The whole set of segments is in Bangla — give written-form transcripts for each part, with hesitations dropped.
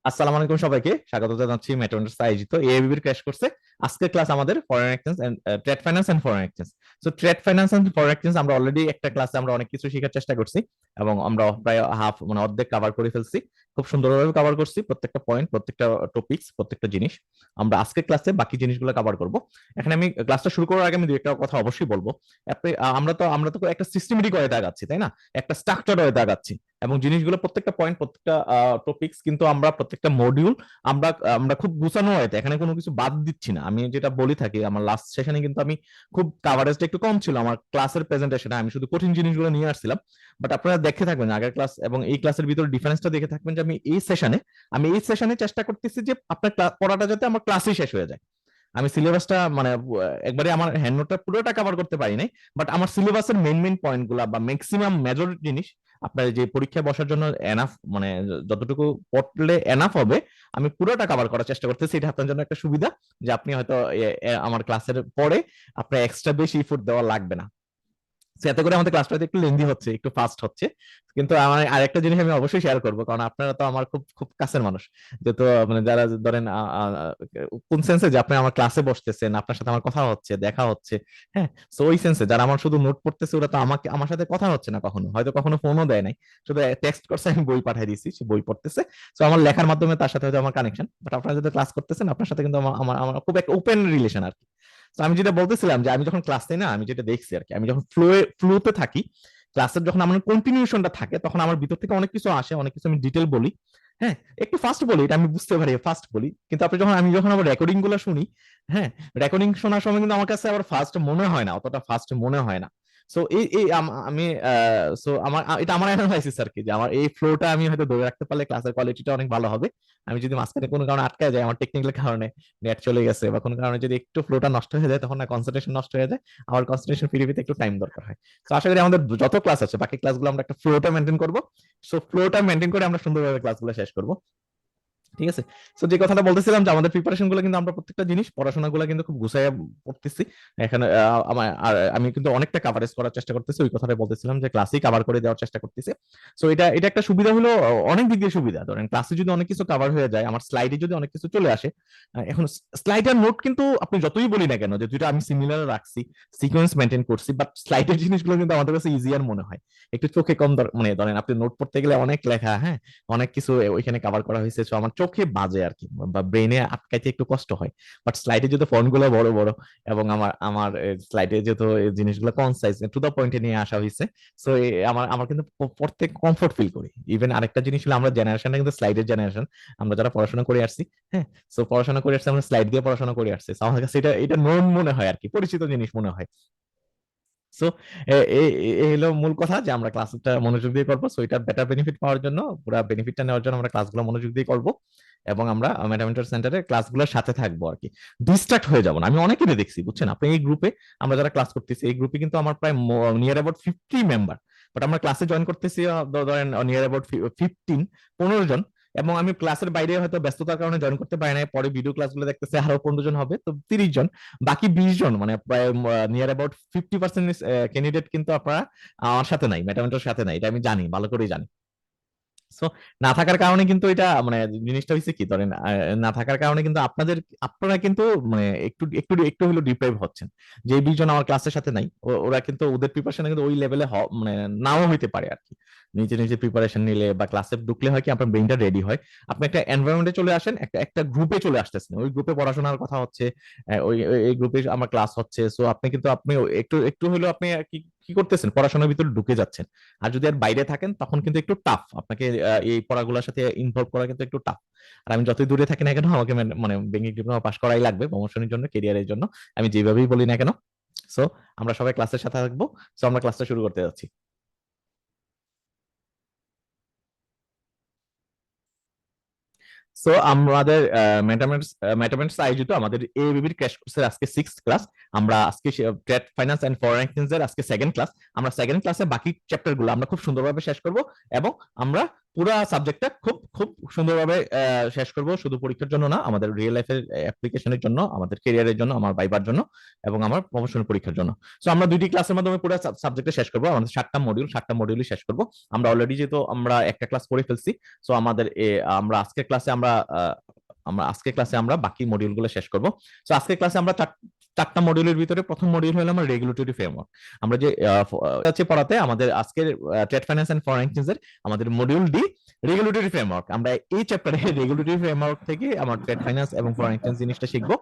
আসসালামু আলাইকুম, সবাইকে স্বাগত জানাচ্ছি মেট্রোনেটস আয়োজিত এবিবির ক্র্যাশ কোর্সে। আজকের ক্লাস আমাদের foreign exchange and trade finance and foreign exchange. So trade finance and foreign exchange আমরা অলরেডি একটা ক্লাসে আমরা অনেক কিছু শেখার চেষ্টা করছি এবং আমরা প্রায় হাফ মানে অর্ধেক কভার করে ফেলছি। খুব সুন্দরভাবে কভার করছি প্রত্যেকটা পয়েন্ট, প্রত্যেকটা টপিকস, প্রত্যেকটা জিনিস। আমরা আজকের ক্লাসে বাকি জিনিসগুলো কভার করব। এখানে আমি ক্লাসটা শুরু করার আগে আমি দুই একটা কথা অবশ্যই বলবো। আমরা তো একটা সিস্টেমেটিক ওয়েতে আগাচ্ছি, তাই না? একটা স্ট্রাকচার ওয়েতে আগাচ্ছি এবং জিনিসগুলো প্রত্যেকটা পয়েন্ট, প্রত্যেকটা টপিকস কিন্তু আমরা প্রত্যেকটা মডিউল আমরা আমরা খুব গুছানো হয়েছে, এখানে কোনো কিছু বাদ দিচ্ছি না। আমি যেটা বলি থাকি, আমার লাস্ট সেশনে কিন্তু আমি খুব কাভারেজটা একটু কম ছিল আমার ক্লাসের প্রেজেন্টেশনে, আমি শুধু কঠিন জিনিসগুলো নিয়ে আসছিলাম। বাট আপনারা দেখে থাকবেন আগের ক্লাস এবং এই ক্লাসের ভিতরে ডিফারেন্সটা দেখে থাকবেন যে আমি এই সেশনে চেষ্টা করতেছি যে আপনার পড়াটা যাতে আমার ক্লাসেই শেষ হয়ে যায়। আমি সিলেবাসটা মানে একবারে আমার হ্যান্ড নোটটা পুরোটা কভার করতে পারি নাই, বাট আমার সিলেবাসের মেইন মেইন পয়েন্ট গুলা বা ম্যাক্সিমাম মেজর জিনিস আপনার যে পরীক্ষায় বসার জন্য এনাফ, মানে যতটুকু পড়লে এনাফ হবে, আমি পুরোটা কভার করার চেষ্টা করতেছি। এটা আপনার জন্য একটা সুবিধা যে আপনি হয়তো আমার ক্লাসের পরে আপনার এক্সট্রা বেশি ইফোর্ট দেওয়া লাগবে না। এতে করে আমাদের ক্লাসটা একটু লেন্দি হচ্ছে, একটু ফাস্ট হচ্ছে। কিন্তু আমার আরেকটা জিনিস আমি অবশ্যই শেয়ার করবো, কারণ আপনারা তো আমার খুব খুব কাছের মানুষ। যেহেতু মানে যারা ধরেন কোন সেন্সে যে আপনি আমার ক্লাসে বসতেছেন, আপনার সাথে আমার কথা হচ্ছে, দেখা হচ্ছে, হ্যাঁ। তো ওই সেন্সে যারা আমার শুধু নোট পড়তেছে, ওরা তো আমার সাথে কথা হচ্ছে না, কখনো হয়তো কখনো ফোনও দেয় নাই, শুধু টেক্সট করছে, আমি বই পাঠিয়ে দিয়েছি, সে বই পড়তেছে। তো আমার লেখার মাধ্যমে তার সাথে হয়তো আমার কানেকশন, বাট আপনারা যদি ক্লাস করতেছেন, আপনার সাথে কিন্তু আমার আমার আমার খুব একটা ওপেন রিলেশন আর কি। তো আমি যেটা বলতেছিলাম যে আমি যখন ক্লাস নেই না, আমি যেটা দেখছি আর কি, আমি যখন ফ্লোতে থাকি, ক্লাসের যখন আমার কন্টিনিউশনটা থাকে, তখন আমার ভিতর থেকে অনেক কিছু আসে, অনেক কিছু আমি ডিটেল বলি। হ্যাঁ, একটু ফাস্ট বলি, এটা আমি বুঝতে পারি, ফাস্ট বলি। কিন্তু আমি যখন আবার রেকর্ডিং গুলো শুনি, হ্যাঁ, রেকর্ডিং শোনার সময় কিন্তু আমার কাছে আবার ফাস্ট মনে হয় না, অতটা ফাস্ট মনে হয় না। সো এই এই আমি সো আমার এটা আমার অ্যানালাইসিস আর কি, যে আমার এই ফ্লোটা আমি হয়তো ধরে রাখতে পারলে ক্লাসের কোয়ালিটিটা অনেক ভালো হবে। আমি যদি মাঝখানে কোনো কারণে আটকে যায়, আমার টেকনিক্যাল কারণে নেট চলে গেছে বা কোনো কারণে যদি একটু ফ্লোটা নষ্ট হয়ে যায়, তখন না কনসেন্ট্রেশন নষ্ট হয়ে যায়, আমার কনসেন্ট্রেশন ফিরে পেতে একটু টাইম দরকার হয়। তো আশা করি আমাদের যত ক্লাস আছে, বাকি ক্লাসগুলো আমরা একটা ফ্লোটা মেনটেন করবো। সো ফ্লোটা মেনটেন করে আমরা সুন্দরভাবে ক্লাসগুলো শেষ করবো। ঠিক আছে। তো যে কথাটা বলতেছিলাম যে আমাদের প্রিপারেশন গুলো কিন্তু আমরা প্রত্যেকটা জিনিস পড়াশোনা গুলো কিন্তু খুব গুছাইয়া পড়তেছি এখানে। আমি কিন্তু অনেকটা কাভারেজ করার চেষ্টা করতেছি, ওই কথাটা বলতেছিলাম যে ক্লাসেই কভার করে দেওয়ার চেষ্টা করতেছি। সো এটা একটা সুবিধা হলো, অনেক দিক দিয়ে সুবিধা। ধরেন ক্লাসে যদি অনেক কিছু কভার হয়ে যায়, আমার স্লাইডে যদি অনেক কিছু চলে আসে, এখন স্লাইডের নোট কিন্তু আপনি যতই বলি না কেন যে দুটো আমি সিমিলার রাখছি, সিকোয়েন্স মেনটেন করছি, বাট স্লাইডের জিনিসগুলো কিন্তু আমাদের কাছে ইজিয়ার মনে হয়। একটু চোখে কম মানে ধরেন আপনি নোট পড়তে গেলে অনেক লেখা, হ্যাঁ, অনেক কিছু ওইখানে কভার করা হয়েছে, তো আমার চোখে বাজে আর কি, বা ব্রেনে আটকাইতে একটু কষ্ট হয়। বাট স্লাইডে যেহেতু ফন্ট গুলো বড় বড় এবং আমার আমার স্লাইডে যেহেতু এই জিনিসগুলো কনসাইজ টু দা পয়েন্টে নিয়ে আসা হয়েছে, সো আমার আমার কিন্তু পড়তে কমফোর্ট ফিল করি। ইভেন আরেকটা জিনিস হলো, আমরা জেনারেশনটা কিন্তু স্লাইডের জেনারেশন, আমরা যারা পড়াশোনা করে আসছি, হ্যাঁ। সো পড়াশোনা করে আসছি, আমরা স্লাইড দিয়ে পড়াশোনা করে আসছি। So আমার কাছে এটা এটা নোন মনে হয় আর কি, পরিচিত জিনিস মনে হয়। সো এই হলো মূল কথা, যে আমরা ক্লাসটা মনোযোগ দিয়ে করবো। সো এটা বেটার বেনিফিট পাওয়ার জন্য, পুরো বেনিফিটটা নেওয়ার জন্য আমরা ক্লাসগুলো মনোযোগ দিয়ে করবো এবং আমরা ম্যাথমেটিক্স সেন্টারে ক্লাসগুলোর সাথে থাকবো আর কি। ডিস্ট্রাক্ট হয়ে যাবো না। আমি অনেকেরই দেখছি, বুঝছেন, আপনি এই গ্রুপে আমরা যারা ক্লাস করতেছি, এই গ্রুপে কিন্তু আমার প্রায় নিয়ার অ্যাবাউট 50 মেম্বার। বাট আমরা ক্লাসে জয়েন করতেছি ধরেন নিয়ার অ্যাবাউট 15 জন। এবং আমি ক্লাসের বাইরে হয়তো ব্যস্ততার কারণে জয়েন করতে পারি না, পরে ভিডিও ক্লাসগুলো দেখতেছে আরো 15 জন হবে, তো 30 জন। বাকি 20 জন মানে প্রায় নিয়ার অ্যাবাউট 50% ক্যান্ডিডেট কিন্তু আপনারা আমার সাথে নাই, ম্যাথমেটিক্সের সাথে নাই, এটা আমি জানি, ভালো করেই জানি। সো না থাকার কারণে কিন্তু এটা মানে জিনিসটা হচ্ছে কি, ধরেন না থাকার কারণে কিন্তু আপনারা কিন্তু মানে একটু একটু একটু হলো ডিপ্রাইভ হচ্ছেন। যে 20 জন আমার ক্লাসের সাথে নাই, ওরা কিন্তু ওদের প্রিপারেশন কিন্তু ওই লেভেলে মানে নাও হইতে পারে আর কি। নিজে নিজে প্রিপারেশন নিলে বা ক্লাসে ঢুকলে হয় কি, আপনার ব্রেনটা রেডি হয়। আপনি একটা এনভায়রনমেন্টে চলে আসেন, একটা একটা গ্রুপে চলে আসতেছেন, ওই গ্রুপে পড়াশোনার কথা হচ্ছে, এই গ্রুপে আমার ক্লাস হচ্ছে। সো আপনি কিন্তু আপনি একটু একটু হলেও আপনি কি কি করতেছেন, পড়াশোনার ভিতরে ঢুকে যাচ্ছেন। আর যদি আর বাইরে থাকেন, তখন কিন্তু একটু টাফ আপনাকে এই পড়াগুলোর সাথে ইনভলভ করা কিন্তু একটু টাফ। আর আমি যতই দূরে থাকি না কেন, আমাকে মানে ব্যাংকিং ডিপ্লোমা পাস করাই লাগবে প্রমোশনের জন্য, কেরিয়ারের জন্য, আমি যেভাবেই বলি না কেন। সো আমরা সবাই ক্লাসের সাথে থাকবো। সো আমরা ক্লাসটা শুরু করতে যাচ্ছি। সো আমাদের ম্যাথমেটিক্স আয়োজিত আমাদের এবিবির ক্র্যাশ কোর্সের আজকে 6th ক্লাস। আমরা আজকে trade finance and foreign exchange এর আজকে সেকেন্ড ক্লাস। আমরা সেকেন্ড ক্লাসে বাকি চ্যাপ্টার গুলো আমরা খুব সুন্দরভাবে শেষ করব এবং আমরা পুরো সাবজেক্টটা খুব খুব সুন্দরভাবে শেষ করব, শুধু পরীক্ষার জন্য না, আমাদের রিয়েল লাইফের অ্যাপ্লিকেশনের জন্য, আমাদের ক্যারিয়ারের জন্য, আমার ভাইবার জন্য এবং আমার প্রমোশনাল পরীক্ষার জন্য। সো আমরা 2টি ক্লাসের মাধ্যমে পুরো সাবজেক্টে শেষ করবো, আমাদের 7টা মডিউলই শেষ করবো আমরা অলরেডি, যেহেতু আমরা একটা ক্লাস করে ফেলছি। সো আমাদের আমরা আজকের ক্লাসে আমরা বাকি মডিউলগুলো শেষ করব। সো আজকের ক্লাসে আমরা 4টা মডিউলের ভিতরে প্রথম মডিউল হলো আমার রেগুলেটরি ফ্রেমওয়ার্ক। আমরা যে আছে পড়াতে আমাদের আজকের trade finance and foreign exchange এর আমাদের মডিউল ডি রেগুলেটরি ফ্রেমওয়ার্ক। আমরা এই চ্যাপ্টারে রেগুলেটরি ফ্রেমওয়ার্ক থেকে আমার ট্রেড ফাইন্যান্স এবং ফরেন এক্সচেঞ্জ জিনিসটা শিখবো।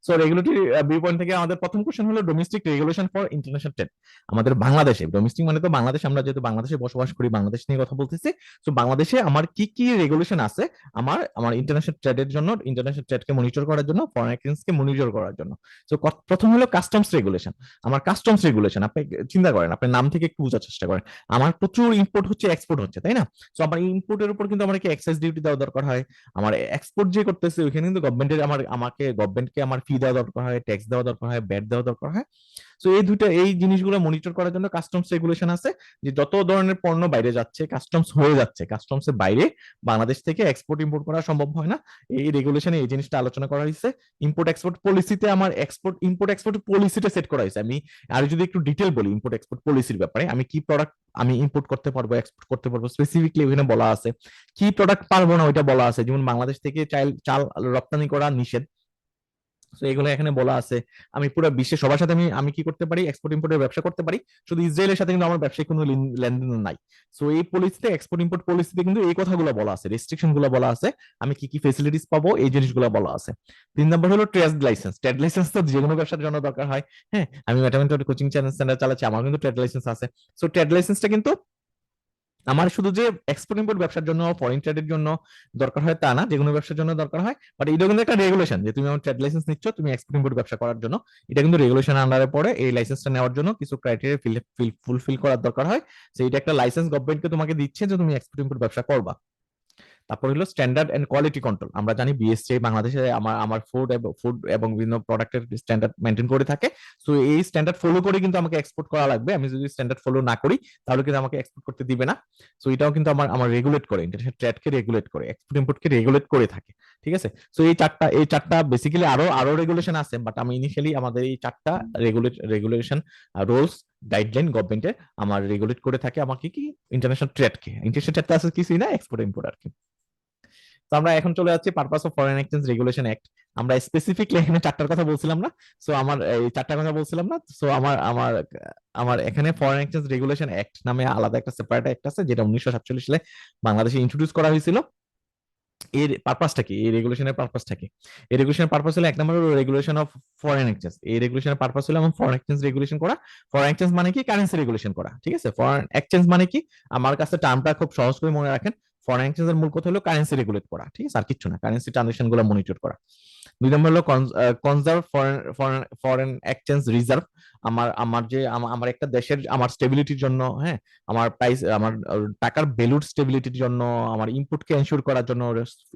সো রেগুলেটরি ভিউ পয়েন্ট থেকে আমাদের প্রথম কোশ্চেন হলো domestic regulation for international trade. আমাদের বাংলাদেশে ডোমেস্টিক মানে তো বাংলাদেশ, আমরা যেহেতু বাংলাদেশে বসবাস করি, বাংলাদেশ নিয়ে কথা বলতেছি। সো বাংলাদেশে আমার কি কি রেগুলেশন আছে আমার আমার ইন্টারন্যাশনাল ট্রেডের জন্য, ইন্টারন্যাশনাল ট্রেডকে মনিটর করার জন্য, ফরেন এক্সচেঞ্জকে মনিটর করার জন্য। সো প্রথম হলো কাস্টমস রেগুলেশন। আমার কাস্টমস রেগুলেশন, আপনি চিন্তা করেন, আপনার নাম থেকে একটু বোঝার চেষ্টা করেন, আমার প্রচুর ইম্পোর্ট হচ্ছে, এক্সপোর্ট হচ্ছে, তাই না? সো আমার ইম্পোর্টের উপর কিন্তু আমার কি এক্সাইজ ডিউটি দেওয়া দরকার হয়। আমার এক্সপোর্ট যে করতেছে ওইখানে কিন্তু গভর্নমেন্টের গভর্নমেন্টকে আমার ফি দেওয়া দরকার হয়, ট্যাক্স দেওয়া দরকার হয়, ব্যাট দেওয়া দরকার হয়। সো এই জিনিসগুলো মনিটর করার জন্য কাস্টমস রেগুলেশন আছে, যে যত ধরনের পণ্য বাইরে যাচ্ছে, কাস্টমস হয়ে যাচ্ছে, কাস্টমসের বাইরে বাংলাদেশ থেকে এক্সপোর্ট ইম্পোর্ট করা সম্ভব হয় না। এই রেগুলেশনে এই জিনিসটা আলোচনা করা হয়েছে। ইম্পোর্ট এক্সপোর্ট পলিসিতে আমার ইম্পোর্ট এক্সপোর্ট পলিসিটা সেট করা হয়েছে। আমি আর যদি একটু ডিটেল বলি ইম্পোর্ট এক্সপোর্ট পলিসির ব্যাপারে, আমি কি প্রোডাক্ট আমি ইম্পোর্ট করতে পারবো, এক্সপোর্ট করতে পারবো, স্পেসিফিকলি ওখানে বলা আছে। কি প্রোডাক্ট পারবো না ওইটা বলা আছে, যেমন বাংলাদেশ থেকে চাল চাল রপ্তানি করা নিষেধ। তো এগুলো এখানে বলা আছে। আমি পুরো বিশ্বে সবার সাথে আমি আমি কি করতে পারি, এক্সপোর্ট ইম্পোর্টের ব্যবসা করতে পারি, শুধু ইসরায়েলের সাথে কিন্তু আমার ব্যবসায় কোনো লেনদেন নাই। সো এই পলিসিতে, এক্সপোর্ট ইম্পোর্ট পলিসিতে কিন্তু এই কথাগুলো বলা আছে, রেস্ট্রিকশন গুলো বলা আছে, আমি কি কি ফেসিলিটিস পাবো, এই জিনিসগুলো বলা আছে। 3 নম্বর হলো ট্রেড লাইসেন্স। ট্রেড লাইসেন্স তো যে কোনো ব্যবসার জন্য দরকার হয়। হ্যাঁ, আমি ম্যাথমেটিক্যাল কোচিং সেন্টার চালাচ্ছি, আমার কিন্তু ট্রেড লাইসেন্স আছে। সো ট্রেড লাইসেন্সটা কিন্তু আমার শুধু যে এক্সপোর্ট ইম্পোর্ট ব্যবসার জন্য, ফরেন ট্রেডের জন্য দরকার হয় তা না, যে কোনো ব্যবসার জন্য দরকার হয়। বাট এটা কিন্তু একটা রেগুলেশন, যে তুমি আমার ট্রেড লাইসেন্স নিচ্ছ তুমি এক্সপোর্ট ইম্পোর্ট ব্যবসা করার জন্য, এটা কিন্তু রেগুলেশন আন্ডারে পড়ে। এই লাইসেন্সটা নেওয়ার জন্য কিছু ক্রাইটেরিয়া ফুলফিল করার দরকার হয়। তো এটা একটা লাইসেন্স গভর্নমেন্টকে তোমাকে দিচ্ছে যে তুমি এক্সপোর্ট ইম্পোর্ট ব্যবসা করবা। তারপর হলো স্ট্যান্ডার্ড এন্ড কোয়ালিটি কন্ট্রোল। আমরা জানি বিএসসি বাংলাদেশে আমার ফুড এবং বিভিন্ন প্রোডাক্টের স্ট্যান্ডার্ড মেনটেন করে থাকে। সো এই স্ট্যান্ডার্ড ফলো করে কিন্তু আমাকে এক্সপোর্ট করা লাগবে। আমি যদি স্ট্যান্ডার্ড ফলো না করি তাহলে কিন্তু আমাকে এক্সপোর্ট করতে দিবে না। সো এটাও কিন্তু আমার রেগুলেট করে, ইন্টারন্যাশনাল ট্রেডকে রেগুলেট করে, এক্সপোর্ট ইম্পোর্টকে রেগুলেট করে থাকে। ঠিক আছে। সো এই চারটা বেসিক্যালি আরো রেগুলেশন আছে, বাট আমি ইনিশিয়ালি আমাদের এই 4টা রেগুলেশন রুলস গাইডলাইন গভর্নমেন্টের আমার রেগুলেট করে থাকে আমাকে কি ইন্টারন্যাশনাল ট্রেডকে। ইন্টারন্যাশনাল ট্রেড আছে কিছুই না, এক্সপোর্ট ইম্পোর্ট আর কি। তো আমরা এখন চলে যাচ্ছি purpose of foreign exchange regulation act. আমরা স্পেসিফিকলি এখানে 4টার কথা বলছিলাম না। সো আমার এই 4টার কথা বলছিলাম না। সো আমার আমার আমার এখানে ফরেন এক্সচেঞ্জ রেগুলেশন অ্যাক্ট নামে আলাদা একটা সেপারেট অ্যাক্ট আছে, যেটা 1947 সালে বাংলাদেশে ইন্ট্রোডিউস করা হয়েছিল। এর পারপাসটা কি, এই রেগুলেশনের পারপাসটা কি? এই রেগুলেশনের পারপাস হলো 1 নম্বর হলো রেগুলেশন অফ ফরেন এক্সচেঞ্জ। এই রেগুলেশনের পারপাস হলো আমার ফরেন এক্সচেঞ্জ রেগুলেশন করা। ফরেন এক্সচেঞ্জ মানে কি, কারেন্সি রেগুলেশন করা। ঠিক আছে, ফরেন এক্সচেঞ্জ মানে কি, আমার কাছে টার্মটা খুব সহজ করে মনে রাখেন। ফরেন এক্সচেঞ্জ এর মূল কথা হলো কারেন্সি রেগুলেট করা। ঠিক আছে, আর কিছু না, কারেন্সি ট্রানজাকশন গুলো মনিটর করা। 2 নম্বর হলো কনজার্ভ ফরেন এক্সচেঞ্জ রিজার্ভ। আমার একটা দেশের আমার স্টেবিলিটির জন্য, হ্যাঁ, আমার প্রাইস, আমার টাকার ভ্যালুর স্টেবিলিটির জন্য, আমার ইনপুটকে এনশিওর করার জন্য,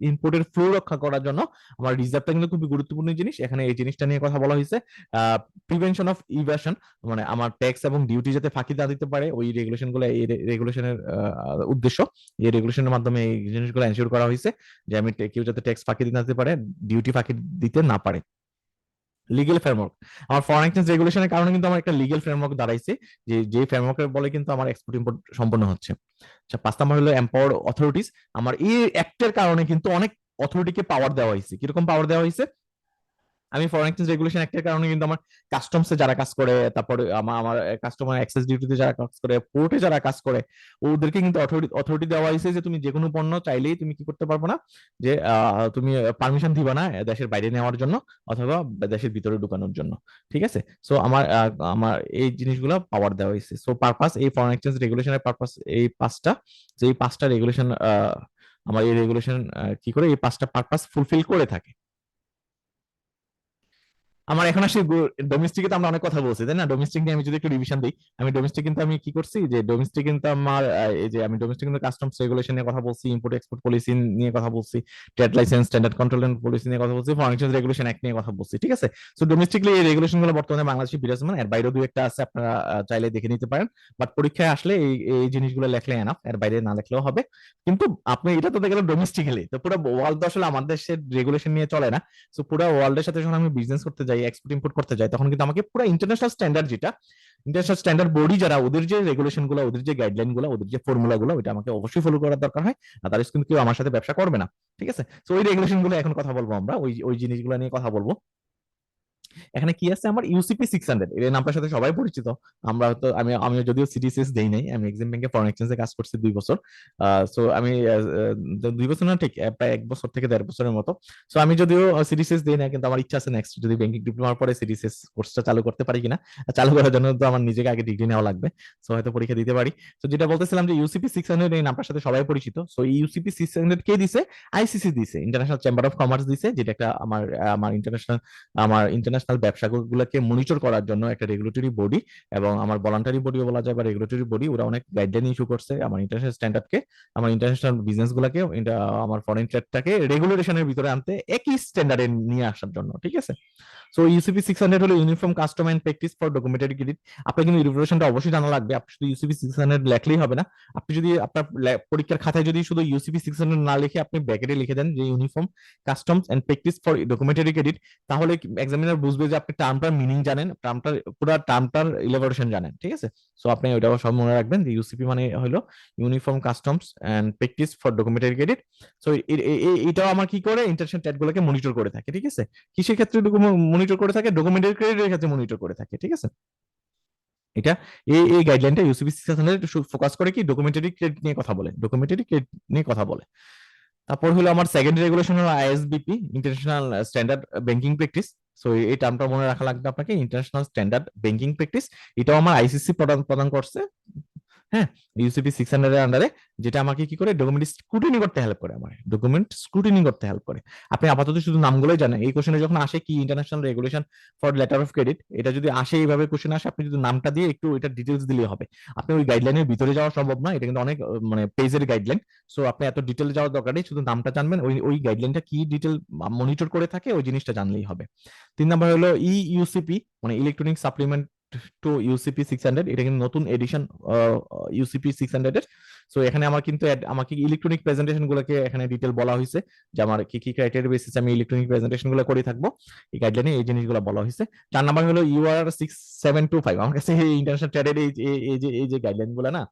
ইনপুটের ফ্লো রক্ষা করার জন্য আমার রিজার্ভটা কিন্তু খুবই গুরুত্বপূর্ণ জিনিস। এখানে এই জিনিসটা নিয়ে কথা বলা হয়েছে। প্রিভেনশন অফ ইভাশন, মানে আমার ট্যাক্স এবং ডিউটি যাতে ফাঁকি না দিতে পারে, ওই রেগুলেশন গুলো, এই রেগুলেশনের উদ্দেশ্য। এই রেগুলেশনের মাধ্যমে এই জিনিসগুলো এনশিওর করা হয়েছে যে আমি কেউ যাতে ট্যাক্স ফাঁকি দিতে না দিতে পারে, ডিউটি ফাঁকি দিতে না পারে। লিগেল ফ্রেমওয়ার্ক, আমার ফরেন এক্সচেঞ্জ রেগুলেশনের কারণে কিন্তু আমার একটা লিগেল ফ্রেমওয়ার্ক দাঁড়াইছে, যে ফ্রেমওয়ার্কের বলে কিন্তু আমার এক্সপোর্ট ইম্পোর্ট সম্পন্ন হচ্ছে। আচ্ছা, 5 নম্বর হলো এম্পাওয়ার্ড অথরিটিস। আমার এই অ্যাক্টের কারণে কিন্তু অনেক অথরিটিকে পাওয়ার দেওয়া হয়েছে। কিরকম পাওয়ার দেওয়া হয়েছে? আমি ফরেন এক্সচেঞ্জ রেগুলেশন অ্যাক্টের কারণে কিন্তু আমার কাস্টমসে যারা কাজ করে, তারপরে আমার কাস্টমার অ্যাক্সেস ডিউটিতে যারা কাজ করে, পোর্টে যারা কাজ করে, ওদেরকে কিন্তু অথরিটি দেওয়া হয়েছে যে তুমি যে কোনো পণ্য চাইলেই তুমি কি করতে পারবে না, যে তুমি পারমিশন দিবা না দেশের বাইরে নেওয়ার জন্য অথবা দেশের ভিতরে ঢুকানোর জন্য। ঠিক আছে। সো আমার এই জিনিসগুলো পাওয়ার দেওয়া হয়েছে। সো পারপাস, এই ফরেন এক্সচেঞ্জ রেগুলেশনের পারপাস এই 5টা, যে এই 5টা রেগুলেশন আমার এই রেগুলেশন কি করে এই 5টা পারপাস ফুলফিল করে থাকে। আমার এখন আসলে ডোমেস্টিকে তো আমরা অনেক কথা বলছি তাই না, ডোমেস্টিক নিয়ে আমি যদি একটু রিভিশন দিই, আমি ডোমেস্টিক কিন্তু আমি কি করছি যে ডোমেস্টিক কিন্তু আমার এই যে আমি ডোমেস্টিক কিন্তু কাস্টমস রেগুলেশন নিয়ে কথা বলছি, ইম্পোর্ট এক্সপোর্ট পলিসি নিয়ে কথা বলছি, trade licence, standard control and policy নিয়ে কথা বলছি, ফরেন এক্সচেঞ্জ রেগুলেশন অ্যাক্ট নিয়ে কথা বলছি, ঠিক আছে। সো ডোমেস্টিকলি এই রেগুলেশন গুলো বর্তমানে বাংলাদেশে বিরাজমান, এর বাইরেও দুই একটা আছে, আপনারা চাইলে দেখে নিতে পারেন। বাট পরীক্ষায় আসলে এই এই জিনিসগুলো লেখলে এনাফ, এর বাইরে না লেখলেও হবে। কিন্তু আপনি এটা তো দেখলেন ডোমেস্টিক্যালি, তো পুরো ওয়ার্ল্ড তো আসলে আমাদের দেশের রেগুলেশন নিয়ে চলে না। সো পুরো ওয়ার্ল্ডের সাথে যখন আমি বিজনেস করতে যাই, এক্সপোর্ট ইম্পোর্ট করতে যাই, তখন কিন্তু আমাকে পুরো ইন্টারন্যাশনাল স্ট্যান্ডার্ড, যেটা ইন্টারন্যাশনাল স্ট্যান্ডার্ড বডি যারা, ওদের যে রেগুলেশন গুলো, ওদের যে গাইডলাইন গুলো, ওদের যে ফর্মুলা গুলো, ওইটা আমাকে অবশ্যই ফলো করার দরকার হয়। আর তার কিন্তু কেউ আমার সাথে ব্যবসা করবে না, ঠিক আছে। তো ওই রেগুলেশন গুলো এখন কথা বলবো আমরা, ওই ওই জিনিসগুলো নিয়ে কথা বলবো। এখানে কি আছে, আমার ইউসিপি 600, এর নামটার সাথে সবাই পরিচিত। আমরা তো আমি যদিও সিডিসিএস দেই নাই, আমি এক্সিম ব্যাংকে ফরেন এক্সচেঞ্জে কাজ করছি 2 বছর। সো আমি 2 বছর না, ঠিক প্রায় 1 বছর থেকে 1.5 বছরের মতো। সো আমি যদিও সিডিসিএস দেই না, কিন্তু আমার ইচ্ছা আছে নেক্সট যদি ব্যাংকিং ডিপ্লোমার পরে সিডিসিএস কোর্সটা চালু করতে পারি কিনা। চালু করার জন্য তো আমার নিজেকে আগে ডিগ্রি নেওয়া লাগবে, সো হয়তো পরীক্ষা দিতে পারি। তো যেটা বলতেছিলাম যে ইউসিপি 600 এই নামটার সাথে সবাই পরিচিত। সো এই ইউসিপি 600 কে দিছে, আইসিসি দিছে, ইন্টারন্যাশনাল চেম্বার অফ কমার্স দিছে, যেটা একটা আমার ইন্টারন্যাশনাল ব্যবসাগুলোকে মনিটর করার জন্য একটা রেগুলেটরি বডি, এবং আমার ভলান্টারি বডিও বলা যায় বা রেগুলেটরি বডি। ওরা অনেক গাইডলাইন ইস্যু করছে আমার ইন্টারন্যাশনাল স্ট্যান্ডার্ডকে, আমার ইন্টারন্যাশনাল বিজনেস গুলাকে, আমার ফরেন ট্রেডটাকে রেগুলেশনের ভিতরে আনতে, একই স্ট্যান্ডার্ডে নিয়ে আসার জন্য, ঠিক আছে। সো ইউসিপি 600 হলো uniform custom and practice for documentary credit. আপনার কিন্তু রেগুলেশনটা অবশ্যই জানা লাগবে, আপনি শুধু ইউসিপি 600 লেখলেই হবে না। আপনি যদি আপনার পরীক্ষার খাতায় যদি শুধু ইউসিপি 600 না লিখে আপনি ব্র্যাকেটে লিখে দেন যে uniform customs and practice for documentary credit, তাহলে এক্সামিনার বুঝবে যে আপনি টার্মটার মিনিং জানেন, পুরো টার্মটার ইলাবোরেশন জানেন, ঠিক আছে। সো আপনি ওইটাও সব মনে রাখবেন যে ইউসিপি মানে হলো uniform customs and practice for documentary credit. So এটাও আমার কি করে ইন্টারন্যাশনাল ট্রেড গুলোকে মনিটর করে থাকে, ঠিক আছে। কিসের ক্ষেত্রে মনিটর করে থাকে, ডকুমেন্টারি ক্রেডিটের ক্ষেত্রে মনিটর করে থাকে, ঠিক আছে। এটা এই গাইডলাইনটা ইউসিবি 600 ফোকাস করে কি ডকুমেন্টারি ক্রেডিট নিয়ে কথা বলে, ডকুমেন্টারি ক্রেডিট নিয়ে কথা বলে। তারপর হলো আমার সেকেন্ড রেগুলেশন হলো ISBP, international standard banking practice. So এই টার্মটা মনে রাখা লাগবে আপনাকে, ইন্টারন্যাশনাল স্ট্যান্ডার্ড ব্যাংকিং প্র্যাকটিস। এটাও আমার আইসিসি প্রদান প্রদান করছে, হ্যাঁ, ইউসিপি 600 এর আন্ডারে, যেটা আমাকে কি করে ডকুমেন্ট স্ক্রুটিনি করতে হেল্প করে, আমার ডকুমেন্ট স্ক্রুটিনি করতে হেল্প করে। আপনি আপাতত শুধু নামগুলোই জানেন, এই কোশ্চেনে যখন আসে কি international regulation for letter of credit, এটা যদি আসে এইভাবে কোশ্চেন আসে, আপনি যদি নামটা দিয়ে একটু এটা ডিটেলস দিলে হবে। আপনি ওই গাইডলাইনের ভিতরে যাওয়া সম্ভব না, এটা কিন্তু অনেক মানে পেজের গাইডলাইন। সো আপনি এত ডিটেল যাওয়ার দরকার নেই, শুধু নামটা জানবেন, ওই ওই গাইডলাইনটা কি ডিটেল মনিটর করে থাকে, ওই জিনিসটা জানলেই হবে। 3 নম্বর হলো ইউসিপি, মানে ইলেকট্রনিক সাপ্লিমেন্ট টু ইউসিপি 600, এটা কিন্তু নতুন এডিশন ইউসিপি 600 এর। সো এখানে আমার কিন্তু আমাকে ইলেকট্রনিক প্রেজেন্টেশন গুলোকে এখানে ডিটেল বলা হয়েছে, যে আমার কি কি ক্রাইটেরিয়া বেসিস আমি ইলেকট্রনিক প্রেজেন্টেশন গুলো করে থাকবো, এই গাইডলাইনে এই জিনিসগুলো বলা হয়েছে। 4 নম্বর হলো ইউআর 6725। আমার কাছে এই ইন্টারন্যাশনাল ট্রেডের এই যে গাইডলাইন গুলো না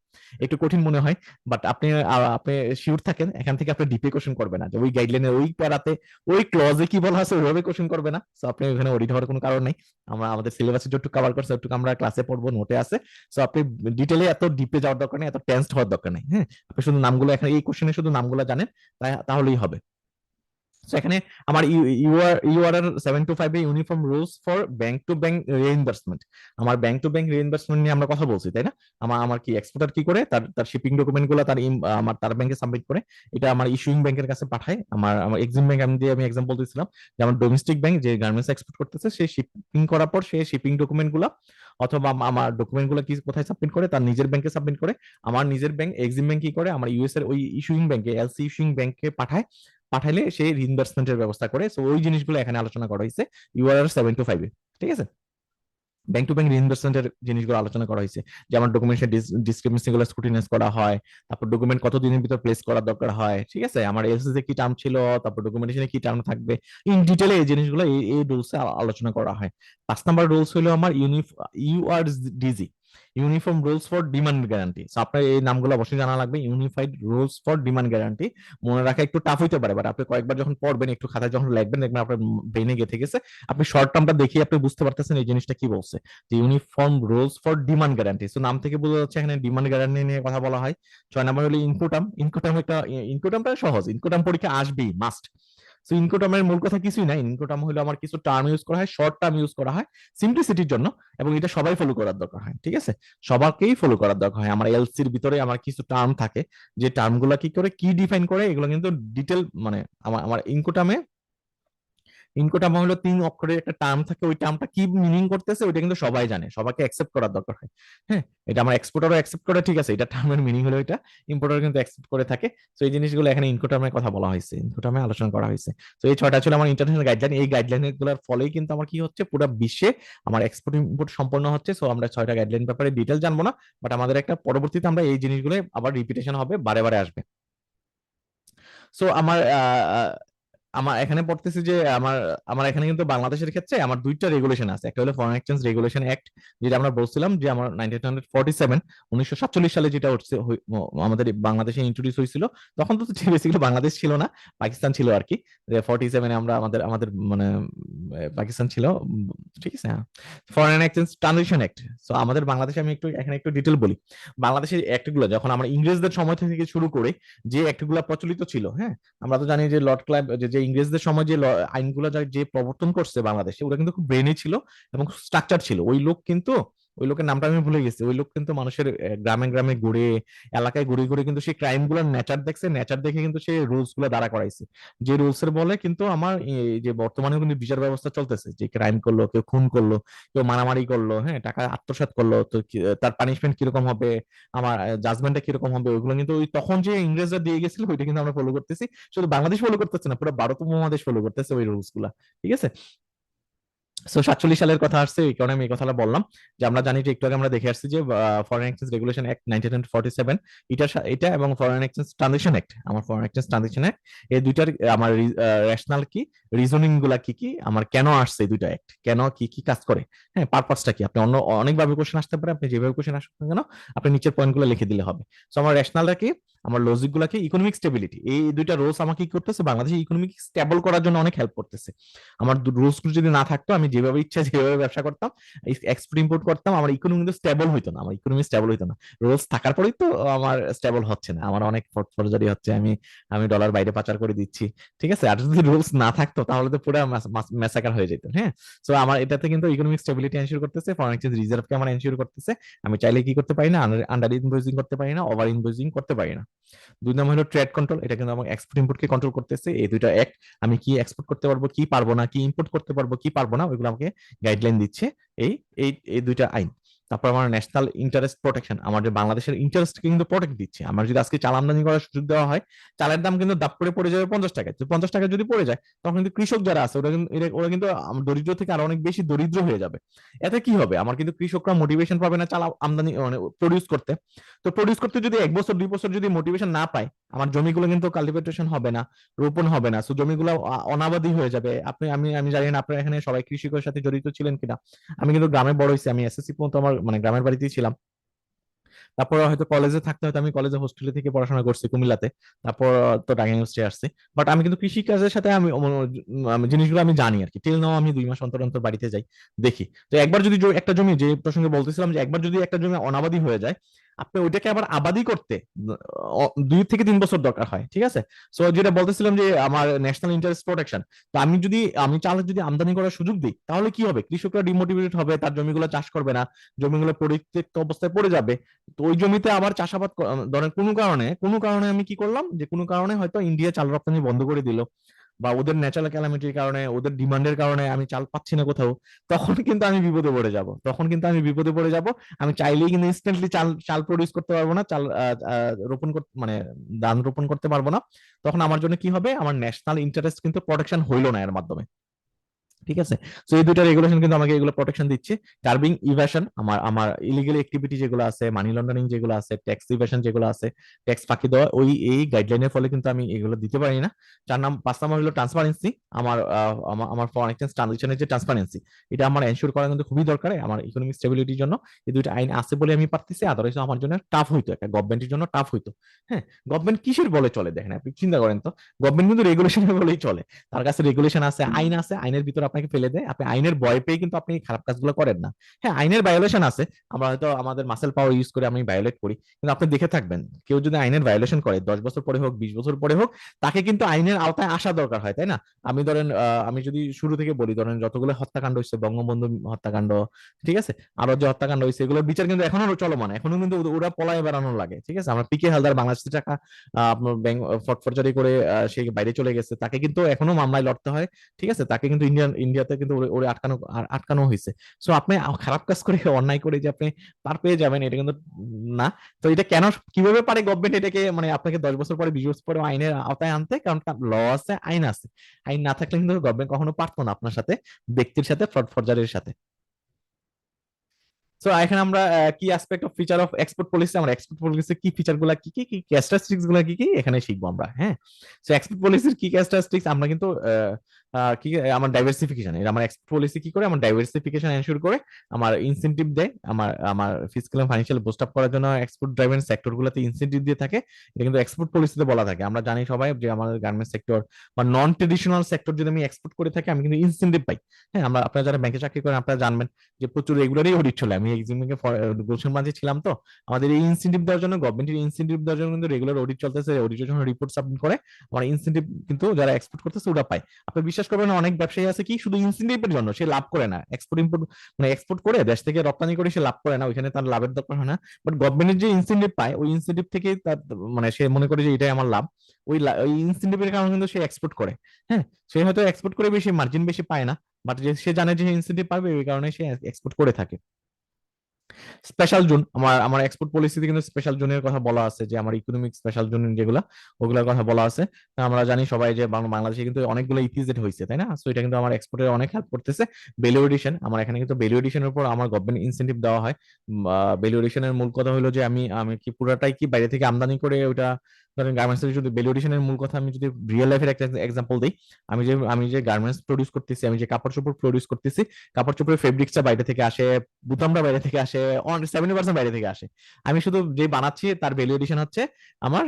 একটু কঠিন মনে হয়, বাট আপনি শিওর থাকেন এখান থেকে আপনি ডিপে কোশ্চেন করবে না, যে ওই গাইডলাইনের ওই প্যারাতে ওই ক্লজে কি বলা আছে ওইভাবে কোশ্চেন করবে না। সো আপনি ওখানে অডিট হওয়ার কোনো কারণ নেই, আমরা আমাদের সিলেবাসে যতটুকু কভার করছে ওটুকু আমরা ক্লাসে পড়বো, নোটে আছে। সো আপনি ডিটেলে এত ডিপে যাওয়ার দরকার নেই, এত টেন্সড হওয়ার দরকার নেই, হ্যাঁ। আপনি শুধু নামগুলো এখানে এই কোশ্চেনে শুধু নামগুলো জানেন, তাহলেই হবে। So এখানে আমার ইউআরআর 725 এ uniform rules for bank to bank reimbursement, আমার ব্যাংক টু ব্যাংক রিইম্বার্সমেন্ট নিয়ে আমরা কথা বলছি তাই না। আমার কি এক্সপোর্টার কি করে তার তার শিপিং ডকুমেন্ট গুলো তার ব্যাংকে সাবমিট করে, এটা আমার ইস্যুইং ব্যাংকের কাছে পাঠায়। আমার এক্সিম ব্যাংক আমি এক্সাম্পল দিয়েছিলাম, যে আমার ডোমেস্টিক ব্যাংক যে গার্মেন্টস এক্সপোর্ট করতেছে, সে শিপিং করার পর সে শিপিং ডকুমেন্ট গুলা অথবা আমার ডকুমেন্ট গুলো কি কোথায় সাবমিট করে, তার নিজের ব্যাংকে সাবমিট করে। আমার নিজের ব্যাংক এক্সিম ব্যাংক কি করে, আমার ইউএস এর ওই ইস্যুইং ব্যাংকে, এলসি ইস্যুইং ব্যাংকে পাঠায়, পাঠাইলে সেই রিইম্বার্সমেন্টের ব্যবস্থা করে। সো ওই জিনিসগুলো এখানে আলোচনা করা হয়েছে ইউআরআর 725 এ, ঠিক আছে। ব্যাংক টু ব্যাংক রিইম্বার্সমেন্টের জিনিসগুলো আলোচনা করা হয়েছে, যে আমার ডকুমেন্টের ডিসক্রিপেন্সি গুলো স্ক্রুটিনাইজ করা হয়, তারপর ডকুমেন্ট কতদিনের ভিতর প্লেস করার দরকার হয়, ঠিক আছে। আমার এলসিতে কি টার্ম ছিল, তারপর ডকুমেন্টেশনে কি টার্ম থাকবে, ইন ডিটেলে এই জিনিসগুলো এই রুলসে আলোচনা করা হয়। 5 নম্বর রুলস হলো আমার URDG, uniform rules for demand guarantee. আপনার এই নামগুলো অবশ্যই জানা লাগবে, unified rules for demand guarantee. মনে রাখা একটু টাফ হইতে পারে, বাট আপনি কয়েকবার যখন পড়বেন, একটু খাতায় যখন লিখবেন, দেখবেন আপনার ব্রেনে গেঁথে গেছে। আপনি শর্ট টার্মটা দেখে আপনি বুঝতে পারতেছেন এই জিনিসটা কি বলছে, যে uniform rules for demand guarantee. So নাম থেকে বোঝা যাচ্ছে এখানে ডিমান্ড গ্যারান্টি নিয়ে কথা বলা হয়। 6 নম্বর হলো ইনকোটাম। ইনকোটামটা সহজ, ইনকোটাম পরীক্ষা আসবেই, মাস্ট। সো ইনকোটামের মূল কথা কিছুই নাই, ইনকোটাম হলো আমার কিছু টার্ম ইউজ করা হয়, শর্ট টার্ম ইউজ করা হয় সিম্পলিসিটির জন্য, এবং এটা সবাই ফলো করার দরকার হয়, ঠিক আছে। সবাইকেই ফলো করার দরকার হয়। আমার এলসির ভিতরে আমার কিছু টার্ম থাকে, যে টার্মগুলো কি করে কি ডিফাইন করে, এগুলো কিন্তু ডিটেল মানে আমার ইনকোটামে ইনকোটার্ম হলো 3 অক্ষরের একটা টার্ম থাকে, ওই টার্মটা কি মিনিং করতেছে ওইটা কিন্তু সবাই জানে, সবাইকে অ্যাকসেপ্ট করার দরকার হয়। হ্যাঁ, এটা আমার এক্সপোর্টারও অ্যাকসেপ্ট করে, ঠিক আছে, এটা টার্মের মিনিং হলো এটা, ইম্পোর্টার কিন্তু অ্যাকসেপ্ট করে থাকে। তো এই জিনিসগুলো এখানে ইনকোটার্মের কথা বলা হয়েছে, ইনকোটার্মে আলোচনা করা হয়েছে। তো এই 6টা ছিল আমার ইন্টারন্যাশনাল গাইডলাইন। এই গাইডলাইন গুলোর ফলেই কিন্তু আমার কি হচ্ছে, পুরো বিশ্বে আমার এক্সপোর্ট ইম্পোর্ট সম্পন্ন হচ্ছে। সো আমরা 6টা গাইডলাইন ব্যাপারে ডিটেল জানবো না, বাট আমাদের একটা পরবর্তীতে আমরা এই জিনিসগুলো আবার রিপিটেশন হবে, বারে বারে আসবে। সো আমার এখানে পড়তেছি যে আমার আমার এখানে কিন্তু বাংলাদেশের ক্ষেত্রে আমার 2টা রেগুলেশন আছে। একটা হলো ফরেন এক্সচেঞ্জ রেগুলেশন অ্যাক্ট, যেটা আমরা বলছিলাম যে আমার 1947 1947 সালে যেটা হচ্ছে আমাদের বাংলাদেশে ইন্ট্রোডিউস হয়েছিল। তখন তো বেসিক্যালি বাংলাদেশ ছিল না, পাকিস্তান ছিল আর কি। 47-এ আমরা আমাদের আমাদের মানে পাকিস্তান ছিল, ঠিক আছে। হ্যাঁ, foreign exchange transition act. So আমাদের বাংলাদেশে আমি একটু এখানে একটু ডিটেল বলি। বাংলাদেশের অ্যাক্টগুলো যখন আমরা ইংরেজদের সময় থেকে শুরু করে যে অ্যাক্টগুলো প্রচলিত ছিল, হ্যাঁ, আমরা তো জানি যে লর্ড ক্লাইভ যে ইংরেজদের সময় যে আইনগুলো যে প্রবর্তন করছে বাংলাদেশে, ওরা কিন্তু খুব ব্রেনি ছিল এবং স্ট্রাকচার ছিল। ওই লোক কিন্তু, ওই লোকের নামটা আমি ভুলে গেছি, ওই লোক কিন্তু মানুষের গ্রামে গ্রামে ঘুরে, এলাকায় ঘুরে ঘুরে কিন্তু সেই ক্রাইম গুলোর নেচার দেখছে, নেচার দেখে কিন্তু সেই রুলস গুলো দাঁড়া করাইছে। যে রুলস এর বলে কিন্তু আমার এই যে বর্তমানে কিন্তু বিচার ব্যবস্থা চলতেছে, যে ক্রাইম করলো, কেউ খুন করলো, কেউ মারামারি করলো, হ্যাঁ, টাকা আত্মসাৎ করলো, তো তার পানিশমেন্ট কিরকম হবে, আমার জাজমেন্টটা কিরকম হবে, ওইগুলো কিন্তু ওই তখন যে ইংরেজরা দিয়ে গেছিল ওইটা কিন্তু আমরা ফলো করতেছি। শুধু বাংলাদেশ ফলো করতেছে না, পুরো ভারত উপমহাদেশ ফলো করতেছে ওই রুলস গুলা, ঠিক আছে। সো 47 সালের কথা আসছে, এই কারণে আমি এই কথাটা বললাম যে আমরা জানি যে একটু আগে আমরা দেখে আসছি যে ফরেন এক্সচেঞ্জ রেগুলেশন অ্যাক্ট 1947, এটা এবং ফরেন এক্সচেঞ্জ ট্রানজিশন অ্যাক্ট, আমার ফরেন এক্সচেঞ্জ ট্রানজিশন অ্যাক্ট, এই দুইটার আমার রেশনাল কি, রিজনিং গুলা কি কি, আমার কেন আসছে এই দুইটা অ্যাক্ট, কেন কি কি কাজ করে, হ্যাঁ, পারপাসটা কি, আপনি অন্য অনেকভাবে কোশ্চেন আসতে পারে, আপনি যেভাবে কোশ্চেন আসুক না কেন আপনি নিচের পয়েন্টগুলো লিখে দিলে হবে। সো আমার রেশনালটা কি, আমার লজিক গুলা কি, ইকোনমিক স্টেবিলিটি, এই দুইটা রুলস আমাকে কি করতেছে, বাংলাদেশে ইকোনমিক স্টেবল করার জন্য অনেক হেল্প করতেছে। আমার রুলস যদি না থাকতো, আমি যেভাবে ইচ্ছা যেভাবে ব্যবসা করতাম, এক্সপোর্ট ইম্পোর্ট করতাম, আমার ইকোনমি কিন্তু স্টেবল হইতো না, আমার ইকোনমি স্টেবল হইতো না। রুলস থাকার পরেই তো আমার স্টেবল হচ্ছে না, আমার অনেক ফর্জারি হচ্ছে, আমি আমি ডলার বাইরে পাচার করে দিচ্ছি, ঠিক আছে। আর যদি রুলস না থাকতো তাহলে তো পুরো ম্যাসাকার হয়ে যেত, হ্যাঁ। সো আমার এটাতে কিন্তু ইকোনমিক স্টেবিলিটি এনশিওর করতেছে, ফরেন এক্সচেঞ্জ রিজার্ভকে আমার এনশিওর করতেছে। আমি চাইলে কি করতে পারি না, আন্ডার ইনভয়েসিং করতে পারি না, ওভার ইনভয়েসিং করতে পারি না। 2 নম্বর হলো ট্রেড কন্ট্রোল, এটা কিন্তু আমাকে এক্সপোর্ট ইম্পোর্টকে কন্ট্রোল করতেছে। এই দুইটা অ্যাক্ট, আমি কি এক্সপোর্ট করতে পারবো কি পারবো না, কি ইম্পোর্ট করতে পারবো কি পারবো না, ওইগুলো আমাকে গাইডলাইন দিচ্ছে এই এই এই দুইটা আইন। তারপর আমার ন্যাশনাল ইন্টারেস্ট প্রোটেকশন, আমার যে বাংলাদেশের ইন্টারেস্ট কিন্তু প্রোটেক্ট দিচ্ছে। আমার যদি আজকে চাল আমদানি করার সুযোগ দেওয়া হয়, চালের দাম কিন্তু দাপ করে পড়ে যাবে 50 টাকায়। তো 50 টাকা যদি পড়ে যায়, তখন কিন্তু কৃষক যারা আছে ওরা কিন্তু ওরা কিন্তু দরিদ্র থেকে আরো অনেক বেশি দরিদ্র হয়ে যাবে। এতে কি হবে, আমার কিন্তু কৃষকরা মোটিভেশন পাবে না চাল আমদানি মানে প্রডিউস করতে। তো প্রডিউস করতে যদি 1 বছর 2 বছর যদি মোটিভেশন না পায়, আমার জমিগুলো কিন্তু কাল্টিভেটেশন হবে না, রোপণ হবে না, সো জমিগুলো অনাবাদি হয়ে যাবে। আপনি আমি আমি জানি না আপনারা এখানে সবাই কৃষিকার সাথে জড়িত ছিলেন কিনা। আমি কিন্তু গ্রামে বড় হয়েছি, আমি এসএসসি পর্যন্ত আমার মানে গ্রামের বাড়িতেই ছিলাম। তারপর হয়তো কলেজে থাকতে হয়তো আমি কলেজে হোস্টেলে থেকে পড়াশোনা করছি কুমিল্লাতে, তারপর তো ঢাকা ইউনিভার্সিটি আসছি। বাট আমি কিন্তু কৃষি কাজের সাথে আমি জিনিসগুলো আমি জানি আর কি। টিল নাও আমি 2 মাস অন্তর অন্তর বাড়িতে যাই, দেখি। তো একবার যদি একটা জমি, যে প্রসঙ্গে বলতেছিলাম যে একবার যদি একটা জমি অনাবাদি হয়ে যায়, আপনি ওইটাকে আবার আবাদি করতে 2 থেকে 3 বছর দরকার হয়, ঠিক আছে। সো যেটা বলতেছিলাম যে আমার ন্যাশনাল ইন্টারেস্ট প্রোটেকশন, তো আমি চাল যদি আমদানি করার সুযোগ দিই, তাহলে কি হবে, কৃষকরা ডিমোটিভেটেড হবে, তার জমিগুলো চাষ করবে না, জমিগুলো পরিত্যক্ত অবস্থায় পড়ে যাবে। তো ওই জমিতে আবার চাষাবাদ ধরেন কোনো কারণে আমি কি করলাম, যে কোনো কারণে হয়তো ইন্ডিয়া চাল রপ্তানি বন্ধ করে দিল, বা ওদের ন্যাচারাল ক্যালামিটির কারণে, ওদের ডিমান্ডের কারণে আমি চাল পাচ্ছি না কোথাও, তখন কিন্তু আমি বিপদে পড়ে যাব, আমি চাইলেই কিন্তু ইনস্ট্যান্টলি চাল চাল প্রডিউস করতে পারবো না, চাল রোপণ করতে মানে ধান রোপণ করতে পারবো না। তখন আমার জন্য কি হবে, আমার ন্যাশনাল ইন্টারেস্ট কিন্তু প্রোটেকশন হইলো না এর মাধ্যমে, ঠিক আছে। তো এই দুইটা রেগুলেশন কিন্তু আমাকে এগুলো প্রোটেকশন দিচ্ছে। কার্বিং ইভাশন, আমার আমার ইলিগাল অ্যাক্টিভিটি যেগুলো আছে, মানি লন্ডারিং যেগুলো আছে, ট্যাক্স ইভাশন যেগুলো আছে, ট্যাক্স ফাঁকি দেওয়া, এই গাইডলাইনের ফলে কিন্তু আমি এগুলো দিতে পারি না। 5 নম্বর হলো ট্রান্সপারেন্সি, আমার ফরেন এক্সচেঞ্জ ট্রানজাকশনের যে ট্রান্সপারেন্সি, এটা আমার এনশিওর করা কিন্তু খুবই দরকার আমার ইকোনমিক স্টেবিলিটির জন্য। এই দুইটা আইন আছে বলে আমি পারতেছি, আদারওয়াইজ আমার জন্য টাফ হইতো, একটা গভর্নমেন্টের জন্য টাফ হইতো। হ্যাঁ, গভর্নমেন্ট কিসের বলে চলে দেখেন, আপনি চিন্তা করেন তো, গভর্নমেন্ট কিন্তু রেগুলেশনের বলেই চলে। তার কাছে রেগুলেশন আছে, আইন আছে, আইনের ভিতর আপনাকে ফেলে দেয়, আপনি আইনের ভয় পেয়ে কিন্তু আপনি খারাপ কাজগুলো করেন না। হ্যাঁ, আইনের ভায়োলেশন আছে, আমরা হয়তো আমাদের মাসেল পাওয়ার ইউজ করে আমি ভায়োলেট করি, কিন্তু আপনি দেখে থাকবেন কেউ যদি আইনের ভায়োলেশন করে 10 বছর পরে হোক 20 বছর পরে হোক, তাকে কিন্তু আইনের আওতায় আসা দরকার হয়, তাই না? আমি ধরেন আমি যদি শুরু থেকে বলি, ধরেন যতগুলো হত্যাকাণ্ড হচ্ছে, বঙ্গবন্ধু হত্যাকাণ্ড, ঠিক আছে, আরো যে হত্যাকাণ্ড হয়েছে, এগুলোর বিচার কিন্তু এখনো চলমান, এখনো কিন্তু ওরা পলায় বেড়ানো লাগে, ঠিক আছে। আমরা পিকে হালদার বাংলাদেশের টাকা আপনার ব্যাংক ফটফরচারি করে সে বাইরে চলে গেছে, তাকে কিন্তু এখনো মামলায় লড়তে হয়, ঠিক আছে, তাকে কিন্তু ইন্ডিয়াতে কিন্তু ওরে আটকানো আটকানো হয়েছে। সো আপনি খারাপ কাজ করে অন্যায় করে যে আপনি পার পেয়ে যাবেন, এটা কিন্তু না। তো এটা কেন, কিভাবে পারে গভর্নমেন্ট এটাকে, মানে আপনাকে 10 বছর পরে 20 বছর পরে আইনের আওতায় আনতে? কারণ তার ল আছে, আইন আছে। আইন না থাকলে কিন্তু গভর্নমেন্ট কখনো পারতো না আপনার সাথে, ব্যক্তির সাথে, ফ্রড ফরজারির সাথে। সো এখানে আমরা কি aspect of feature of export policy, আমরা এক্সপোর্ট পলিসির কি ফিচার গুলা কি কি কি ক্যারেক্টারিস্টিক্স গুলা কি কি এখানে শিখবো আমরা। হ্যাঁ, সো এক্সপোর্ট পলিসির কি ক্যারেক্টারিস্টিক্স আমরা কিন্তু কি আমার ডাইভার্সিফিকেশন, এটা আমার এক্সপোর্ট পলিসি কি করে, আমার ডাইভার্সিফিকেশন এনশিওর করে, আমার ইনসেনটিভ দেয়, আমার আমার fiscal and financial boost up করার জন্য এক্সপোর্ট ড্রাইভেন সেক্টর গুলোতে ইনসেনটিভ দিয়ে থাকে। এটা কিন্তু এক্সপোর্ট পলিসিতে বলা থাকে। আমরা জানি সবাই যে আমাদের গার্মেন্টস সেক্টর বা নন ট্রেডিশনাল সেক্টর যদি আমি এক্সপোর্ট করে থাকি, আমি কিন্তু ইনসেনটিভ পাই। হ্যাঁ, আমরা, আপনারা যারা ব্যাংকে চাকরি করেন আপনারা জানবেন যে প্রচুর রেগুলারই অডিট চলে। আমি এক্সিম ব্যাংকে গুলশান ব্রাঞ্চে ছিলাম, তো আমাদের এই ইনসেনটিভ দেওয়ার জন্য, গভর্নমেন্টের ইনসেনটিভ দেওয়ার জন্য কিন্তু রেগুলার অডিট চলতেছে। অডিটের জন্য রিপোর্ট সাবমিট করে আমার ইনসেনটিভ কিন্তু যারা এক্সপোর্ট করতেছে ওরা পায়। আপনি বিশ্বাস করবেন না, অনেক ব্যবসায়ী আছে কি শুধু ইনসেনটিভের জন্য সে লাভ করে না, এক্সপোর্ট ইম্পোর্ট মানে এক্সপোর্ট করে দেশ থেকে রপ্তানি করে সে লাভ করে না, ওইখানে তার লাভের দরকার হয় না। বাট গভর্নমেন্টের যে ইনসেনটিভ পায়, ওই ইনসেনটিভ থেকে তার মানে সে মনে করে যে এটাই আমার লাভ, ওই ইনসেনটিভের কারণে কিন্তু সে এক্সপোর্ট করে। হ্যাঁ, সে হয়তো এক্সপোর্ট করে বেশি মার্জিন বেশি পায় না, বাট যে সে জানে যে ইনসেনটিভ পাবে, ওই কারণে সে এক্সপোর্ট করে থাকে। স্পেশাল জোন, আমার আমার এক্সপোর্ট পলিসিতে কিন্তু স্পেশাল জোনের কথা বলা আছে, যে আমার ইকোনমিক স্পেশাল জোন যেগুলো, ওগুলোর কথা বলা আছে। আমরা জানি সবাই যে বাংলাদেশে কিন্তু অনেকগুলো ইপিজেড হয়েছে, তাই না? সো এটা কিন্তু আমার এক্সপোর্টে অনেক হেল্প করতেছে। ভ্যালু এডিশন, আমার এখানে কিন্তু ভ্যালু এডিশনের উপর আমার গভর্নমেন্ট ইনসেন্টিভ দেওয়া হয়। ভ্যালু এডিশনের মূল কথা হলো যে আমি আমি কি পুরাটাই কি বাইরে থেকে আমদানি করে ওটা, ধরেন গার্মেন্টস এর যদি ভ্যালু এডিশনের মূল কথা আমি যদি রিয়েল লাইফের একটা এক্সাম্পল দিই, আমি যে গার্মেন্টস প্রডিউস করতেছি, আমি যে কাপড় চোপড় প্রডিউস করতেছি, কাপড় চোপড়ের ফেব্রিক্সটা বাইরে থেকে আসে, বুতামটা বাইরে থেকে আসে, 70% বাইরে থেকে আসে। আমি শুধু যে বানাচ্ছি তার ভ্যালু এডিশন হচ্ছে আমার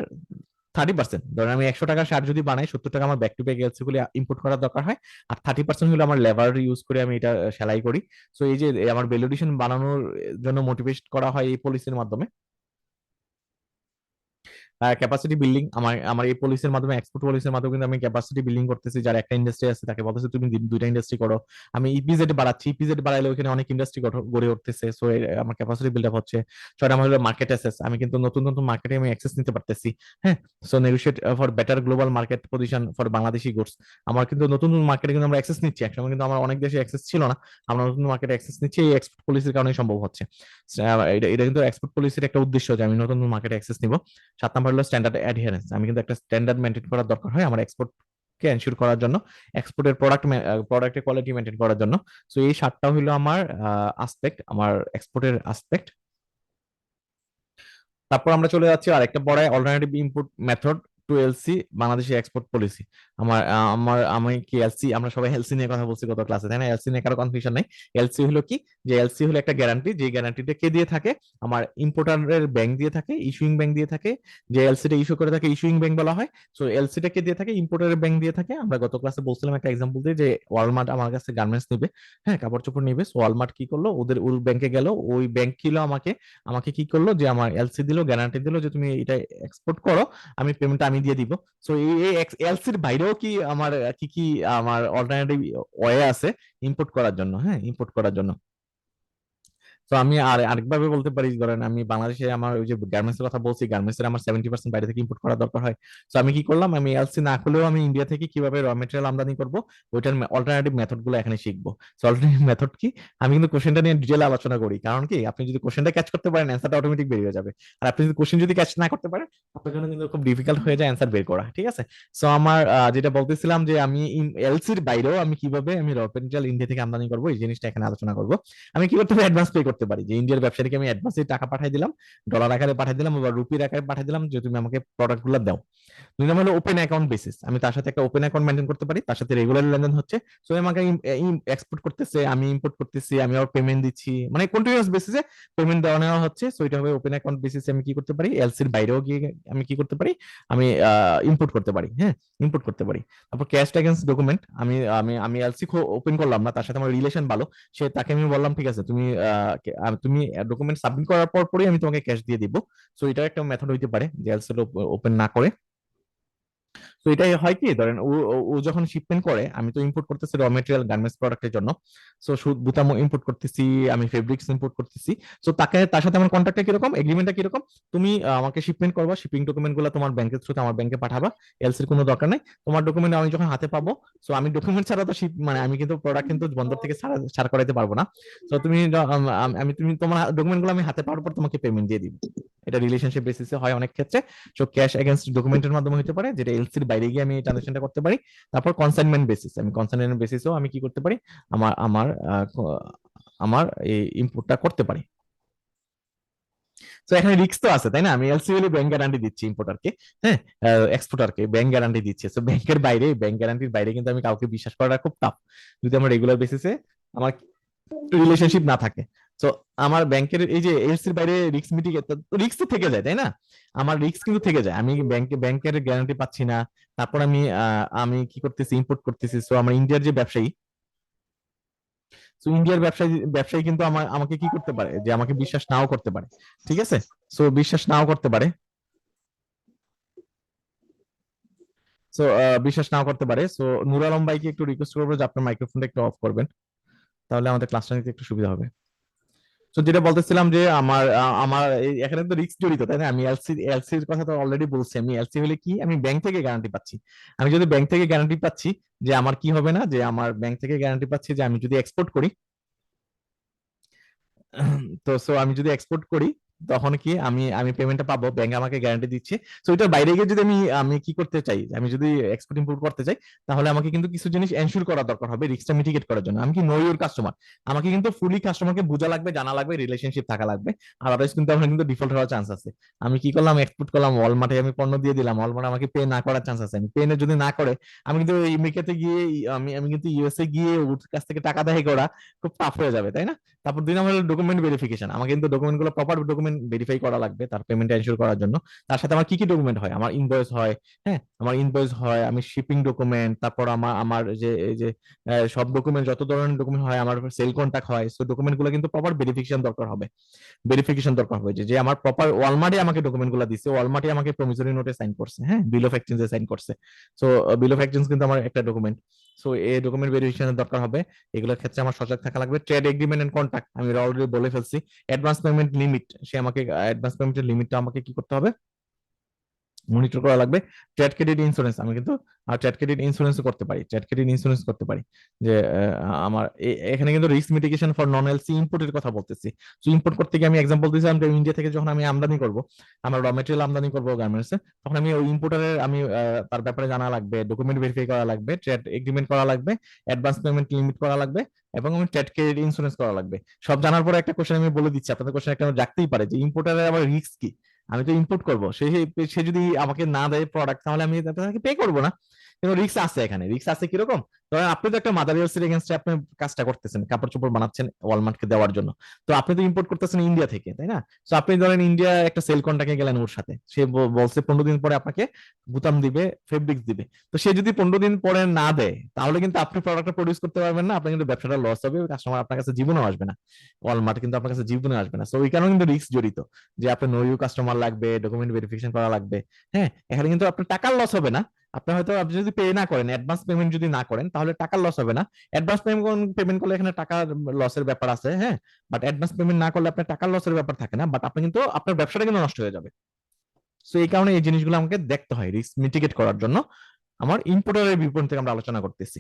30%। ধরেন আমি 100 টাকার শার্ট যদি বানাই, 70 টাকা আমার ব্যাক টু ব্যাক এলসি গুলো ইম্পোর্ট করার দরকার হয়, আর 30% হলো আমার লেবার ইউজ করে আমি এটা সেলাই করি। সো এই যে আমার ভ্যালু এডিশন বানানোর জন্য মোটিভেট করা হয় এই পলিসির মাধ্যমে। ক্যাপাসিটি বিল্ডিং, আমার আমার এই পলিসির মাধ্যমে, এক্সপোর্ট পলিসির মাধ্যমে কিন্তু আমি ক্যাপাসিটি বিল্ডিং করতেছি। যারা একটা ইন্ডাস্ট্রি আছে তাকে বলতেছে তুমি দুইটা ইন্ডাস্ট্রি করো। আমি ইপিজেড বাড়াচ্ছি, ইপিজেড বাড়াইলে ওখানে অনেক ইন্ডাস্ট্রি গড়ে উঠতেছে। সো আমার ক্যাপাসিটি বিল্ড আপ হচ্ছে। 6 নম্বর হলো মার্কেট অ্যাক্সেস, আমি কিন্তু নতুন নতুন মার্কেটে আমি অ্যাক্সেস নিতে পারতেছি। হ্যাঁ, so negotiate for better global market position for Bangladeshi goods. আমার কিন্তু নতুন নতুন মার্কেটে কিন্তু আমরা অ্যাক্সেস নিচ্ছি, একসময় কিন্তু আমার অনেক দেশে অ্যাক্সেস ছিল না, আমরা নতুন মার্কেটে অ্যাক্সেস নিচ্ছি, এই এক্সপোর্ট পলিসির কারণে সম্ভব হচ্ছে। এটা এটা কিন্তু এক্সপোর্ট পলিসির একটা উদ্দেশ্য যে আমি নতুন নতুন মার্কেটে অ্যাক্সেস নিব। 7 নম্বর হলো স্ট্যান্ডার্ড অ্যাডহেরেন্স, আমি কিন্তু একটা স্ট্যান্ডার্ড মেনটেন করার দরকার হয় আমার এক্সপোর্ট কে এনশিওর করার জন্য, এক্সপোর্টের প্রোডাক্টের কোয়ালিটি মেনটেন করার জন্য। সো এই 7টা হলো আমার আসপেক্ট, আমার এক্সপোর্টের আসপেক্ট। তারপর আমরা চলে যাচ্ছি আরেকটা পড়ায়, alternative input method to LC বাংলাদেশের এক্সপোর্ট পলিসি। আমি কি এলসি, আমরা সবাই এলসি নিয়ে কথা বলছি গত ক্লাসে, তাই না? এলসি নিয়ে কারো কনফিউশন নাই। এলসি হলো কি, যে এলসি হলো একটা গ্যারান্টি, যে গ্যারান্টিটা কে দিয়ে থাকে, আমার ইম্পোর্টারের ব্যাংক দিয়ে থাকে, ইস্যুইং ব্যাংক দিয়ে থাকে। যে এলসিটা ইস্যু করে থাকে ইস্যুইং ব্যাংক বলা হয়। সো এলসিটা কে দিয়ে থাকে, ইম্পোর্টারের ব্যাংক দিয়ে থাকে। আমরা গত ক্লাসে বলছিলাম একটা এক্সাম্পল দিয়ে, যে ওয়ালমার্ট আমার কাছে গার্মেন্টস নিবে, হ্যাঁ, কাপড় চোপড় নিবে। সো ওয়ালমার্ট কি করলো, ওর ব্যাংকে গেল, ওই ব্যাংক কিলো আমাকে আমাকে কি করলো, যে আমার এলসি দিল, গ্যারান্টি দিল যে তুমি এটা এক্সপোর্ট করো, আমি পেমেন্টটা আমি দিয়ে দিব। সো এই এলসির বাইরেও কি আমার কি কি আমার অল্টারনেটিভ ওয়ে আছে ইম্পোর্ট করার জন্য, হ্যাঁ, ইম্পোর্ট করার জন্য। তো আমি আরেকভাবে বলতে পারি, ধরেন আমি বাংলাদেশে আমার ওই যে গার্মেন্টস এর কথা বলছি, গার্মেন্টস এর আমার 70% বাইরে থেকে ইম্পোর্ট করা দরকার হয়। তো আমি কি করলাম, আমি এলসি না করলেও আমি ইন্ডিয়া থেকে কিভাবে র মেটেরিয়াল আমদানি করব, ওইটার অল্টারনেটিভ মেথড গুলো এখানে শিখবো। তো অল্টারনেটিভ মেথড কি, আমি কিন্তু কোশ্চেনটা নিয়ে ডিটেল আলোচনা করি, কারণ কি আপনি যদি কোশ্চেনটা ক্যাচ করতে পারেন অ্যান্সারটা অটোমেটিক বেরিয়ে যাবে। আর আপনি যদি কোশ্চেন যদি ক্যাচ না করতে পারেন, আপনার জন্য কিন্তু খুব ডিফিকাল্ট হয়ে যায় অ্যান্সার বের করা, ঠিক আছে? সো আমার যেটা বলতেছিলাম, যে আমি এলসির বাইরেও আমি কিভাবে আমি র মেটেরিয়াল ইন্ডিয়া থেকে আমদানি করবো, এই জিনিসটা এখানে আলোচনা করবো। আমি কি করতে হবে, অ্যাডভান্স পে করতে করতে পারি, যে ইন্ডিয়ার ব্যবসায়ীকে আমি অ্যাডভান্সে টাকা পাঠিয়ে দিলাম, ডলার আকারে পাঠিয়ে দিলাম বা রুপির আকারে পাঠিয়ে দিলাম, যে তুমি আমাকে প্রোডাক্ট গুলো দাও। দুই নম্বর হলো ওপেন অ্যাকাউন্ট বেসিস, আমি তার সাথে একটা ওপেন অ্যাকাউন্ট মেনটেন করতে পারি, তার সাথে রেগুলার লেনদেন হচ্ছে। সো আমাকে এক্সপোর্ট করতেছে, আমি ইম্পোর্ট করতেছি, আমি আবার পেমেন্ট দিচ্ছি, মানে কন্টিনিউয়াস বেসিসে পেমেন্ট দেওয়া নেওয়া হচ্ছে। সো এটা হবে ওপেন অ্যাকাউন্ট বেসিসে আমি কি করতে পারি, এলসির বাইরেও গিয়ে আমি কি করতে পারি, আমি ইম্পোর্ট করতে পারি, হ্যাঁ ইম্পোর্ট করতে পারি। তারপর ক্যাশ এগেইনস্ট ডকুমেন্ট, আমি আমি আমি এলসি ওপেন করলাম না, তার সাথে আমার রিলেশন ভালো, সে তাকে আমি বললাম ঠিক আছে তুমি তুমি ডকুমেন্ট সাবমিট করার পর পরই আমি তোমাকে ক্যাশ দিয়ে দিব। সো এটা একটা মেথড হইতে পারে যে এলসি ওপেন না করে। তো এটাই হয় কি, ধরেন ও ও ও যখন শিপমেন্ট করে, আমি তো ইম্পোর্ট করতেছি র মেটেরিয়াল গার্মেন্টস প্রোডাক্টের জন্য, সো সুত বুতাম ইম্পোর্ট করতেছি, আমি ফেব্রিক্স ইম্পোর্ট করতেছি। সো তার সাথে আমার কন্ট্রাক্টটা কিরকম, এগ্রিমেন্টটা কিরকম, তুমি আমাকে শিপমেন্ট করবা, শিপিং ডকুমেন্ট গুলো তোমার ব্যাংকের থ্রুতে আমার ব্যাংকে পাঠাবা, এলসির কোনো দরকার নাই। তোমার ডকুমেন্ট আমি যখন হাতে পাবো, সো আমি ডকুমেন্ট ছাড়া তো মানে আমি কিন্তু প্রোডাক্ট কিন্তু বন্দর থেকে ছাড় করাইতে পারবো না। সো তুমি তুমি তোমার ডকুমেন্ট গুলো আমি হাতে পাওয়ার পর তোমাকে পেমেন্ট দিয়ে দিব। এটা রিলেশনশিপ বেসিসে হয় অনেক ক্ষেত্রে। সো ক্যাশ এগেইনস্ট ডকুমেন্টের মাধ্যমে হতে পারে, যেটা এলসির বাইরে গিয়ে আমি ট্রানজাকশনটা করতে পারি। তারপর কনসাইনমেন্ট বেসিস, আমি কনসাইনমেন্ট বেসিসেও আমি কি করতে পারি, আমার আমার আমার এই ইম্পোর্টটা করতে পারি। তো এখানে রিস্ক তো আছে তাই না, আমি এলসি হলে ব্যাংক গ্যারান্টি দিচ্ছি ইম্পোর্টারকে, হ্যাঁ এক্সপোর্টারকে ব্যাংক গ্যারান্টি দিচ্ছি। তো ব্যাংকের বাইরে, ব্যাংক গ্যারান্টির বাইরে কিন্তু আমি কাউকে বিশ্বাস করাটা খুব টাফ, যদি আমার রেগুলার বেসিসে আমার রিলেশনশিপ না থাকে। তো আমার ব্যাংকের এই যে এলসির বাইরে রিস্ক মিটিগেট, রিস্ক তো থেকে যায় তাই না, আমার রিস্ক কিন্তু থেকে যায়, আমি ব্যাংকের গ্যারান্টি পাচ্ছি না। তারপর আমি কি করতেছি, ইম্পোর্ট করতেছি। সো আমার ইন্ডিয়ার যে ব্যবসায়ী, তো ইন্ডিয়ার ব্যবসায়ী কিন্তু আমাকে কি করতে পারে, যে আমাকে বিশ্বাস নাও করতে পারে, ঠিক আছে। সো বিশ্বাস নাও করতে পারে। সো বিশ্বাস নাও করতে পারে। সো নুর আলম ভাইকে একটু রিকোয়েস্ট করবো যে আপনার মাইক্রোফোনটা একটু অফ করবেন, তাহলে আমাদের ক্লাসটা নিতে একটু সুবিধা হবে। তো যেটা বলতেছিলাম যে আমার এখানে তো রিস্ক জড়িত তাই না, আমি এলসির কথা তো অলরেডি বলছি, আমি এলসি হলে কি, আমি ব্যাংক থেকে গ্যারান্টি পাচ্ছি। আমি যদি ব্যাংক থেকে গ্যারান্টি পাচ্ছি, যে আমার কি হবে না, যে আমার ব্যাংক থেকে গ্যারান্টি পাচ্ছি যে আমি যদি এক্সপোর্ট করি, তো সো আমি যদি এক্সপোর্ট করি, তখন কি আমি আমি পেমেন্টটা পাবো, ব্যাংক আমাকে গ্যারান্টি দিচ্ছে। সো এটার বাইরে গিয়ে যদি আমি আমি কি করতে চাই, আমি যদি এক্সপোর্ট ইম্পোর্ট করতে চাই, তাহলে আমাকে কিন্তু কিছু জিনিস এনশিওর করা দরকার হবে রিস্কটা মিটিগেট করার জন্য। আমি কি নো ইউর কাস্টমার, আমাকে কিন্তু ফুলি কাস্টমারকে বোঝা লাগবে, জানা লাগবে, রিলেশনশিপ থাকা লাগবে। আদারওয়াইজ কিন্তু আমার কিন্তু ডিফল্ট হওয়ার চান্স আছে। আমি কি করলাম, এক্সপোর্ট করলাম ওয়ালমার্টে, আমি পণ্য দিয়ে দিলাম, ওয়ালমার্ট আমাকে পে না করার চান্স আছে। আমি পে যদি না করে, আমি কিন্তু আমেরিকাতে গিয়ে, আমি কিন্তু ইউএসএ গিয়ে ওর কাছ থেকে টাকা দায়ী করা খুব টাফ হয়ে যাবে তাই না। তারপর 2 নম্বর হলো ডকুমেন্ট ভেরিফিকেশন, আমাকে কিন্তু ডকুমেন্ট গুলো প্রপার ডকুমেন্ট ভেরিফাই করা লাগবে তার পেমেন্ট এনশিওর করার জন্য। তার সাথে আমার কি কি ডকুমেন্ট হয়, আমার ইনভয়েস হয়, হ্যাঁ আমার ইনভয়েস হয়, আমি শিপিং ডকুমেন্ট, তারপর আমার আমার যে এই যে সব ডকুমেন্ট, যত ধরনের ডকুমেন্ট হয়, আমার সেল কন্ট্যাক্ট হয়। সো ডকুমেন্ট গুলো কিন্তু প্রপার ভেরিফিকেশন দরকার হবে, ভেরিফিকেশন দরকার হবে, যে আমার প্রপার ওয়ালমার্টে আমাকে ডকুমেন্ট গুলো দিচ্ছে, ওয়ালমার্টে আমাকে প্রমিসরি নোটে সাইন করছে, হ্যাঁ বিল অফ এক্সচেঞ্জে সাইন করছে। সো বিল অফ এক্সচেঞ্জ কিন্তু আমার একটা ডকুমেন্ট। সো এই ডকুমেন্ট ভেরিফিকেশনের দরকার হবে। এগুলোর ক্ষেত্রে আমার সজাগ থাকা লাগবে। ট্রেড এগ্রিমেন্ট এন্ড কন্ট্রাক্ট আমি অলরেডি বলে ফেলছি। অ্যাডভান্স পেমেন্ট লিমিট, সে আমাকে অ্যাডভান্স পেমেন্টের লিমিটটা আমাকে কি করতে হবে, মনিটর করা লাগবে। ট্রেড ক্রেডিট ইন্স্যুরেন্স, আমি কিন্তু ট্রেড ক্রেডিট ইন্স্যুরেন্স করতে পারি, ট্রেড ক্রেডিট ইন্স্যুরেন্স করতে পারি। যে আমার এখানে কিন্তু risk mitigation for non LC ইম্পোর্টের কথা বলতেছি। তো ইম্পোর্ট করতে গিয়ে আমি এক্সাম্পল দিয়েছিলাম যে ইন্ডিয়া থেকে যখন আমি আমদানি করব, আমার র মেটেরিয়াল আমদানি করবো গার্মেন্টস, তখন আমি ওই ইম্পোর্টারের আমি তার ব্যাপারে জানা লাগবে, ডকুমেন্ট ভেরিফাই করা লাগবে, ট্রেড এগ্রিমেন্ট করা লাগবে, অ্যাডভান্স পেমেন্ট লিমিট করা লাগবে, এবং আমি ট্রেড ক্রেডিট ইন্স্যুরেন্স করা লাগবে। সব জানার পরে একটা কোশ্চেন আমি বলে দিচ্ছি, আপনাদের কোশ্চেন একটা জাগতেই পারে যে ইম্পোর্টারের আবার রিস্ক কি, আমি তো ইম্পোর্ট করবো, সে যদি আমাকে না দেয় প্রোডাক্ট, তাহলে আমি তাকে পে করবো না। কিন্তু রিস্ক আছে, এখানে রিস্ক আছে কিরকম, ধরেন আপনি তো একটা মাদার ইয়ার্স এর এগেনস্টে আপনি কাজটা করতেছেন, কাপড় চোপড় বানাচ্ছেন ওয়ালমার্টকে দেওয়ার জন্য। তো আপনি তো ইম্পোর্ট করতেছেন ইন্ডিয়া থেকে তাই না। তো আপনি ধরেন ইন্ডিয়া একটা সেল কন্ট্রাক্টে গেলেন ওর সাথে, সে বলছে 15 দিন পরে আপনাকে বুতাম দিবে, ফেব্রিক্স দিবে। তো সে যদি 15 দিন পরে না দেয়, তাহলে কিন্তু আপনি প্রোডাক্টটা প্রডিউস করতে পারবেন না, আপনার কিন্তু ব্যবসাটা লস হবে, কাস্টমার আপনার কাছে জীবনেও আসবে না, ওয়ালমার্ট কিন্তু আপনার কাছে জীবনে আসবে না। তো ওই কারণে কিন্তু রিস্ক জড়িত, যে আপনার নো ইউ কাস্টমার লাগবে, ডকুমেন্ট ভেরিফিকেশন করা লাগবে। হ্যাঁ এখানে কিন্তু আপনার টাকার লস হবে না, আপনি হয়তো আপনি যদি পে না করেন, অ্যাডভান্স পেমেন্ট যদি না করেন, তাহলে টাকার লস হবে না। অ্যাডভান্স পেমেন্ট করলে এখানে টাকার লসের ব্যাপার আছে, হ্যাঁ বাট অ্যাডভান্স পেমেন্ট না করলে আপনার টাকার লসের ব্যাপার থাকে না, বাট আপনি কিন্তু আপনার ব্যবসাটা কিন্তু নষ্ট হয়ে যাবে। সো এই কারণে এই জিনিসগুলো আমাকে দেখতে হয় রিস্ক মিটিগেট করার জন্য। আমার ইম্পোর্টারের বিপরীত থেকে আমরা আলোচনা করতেছি।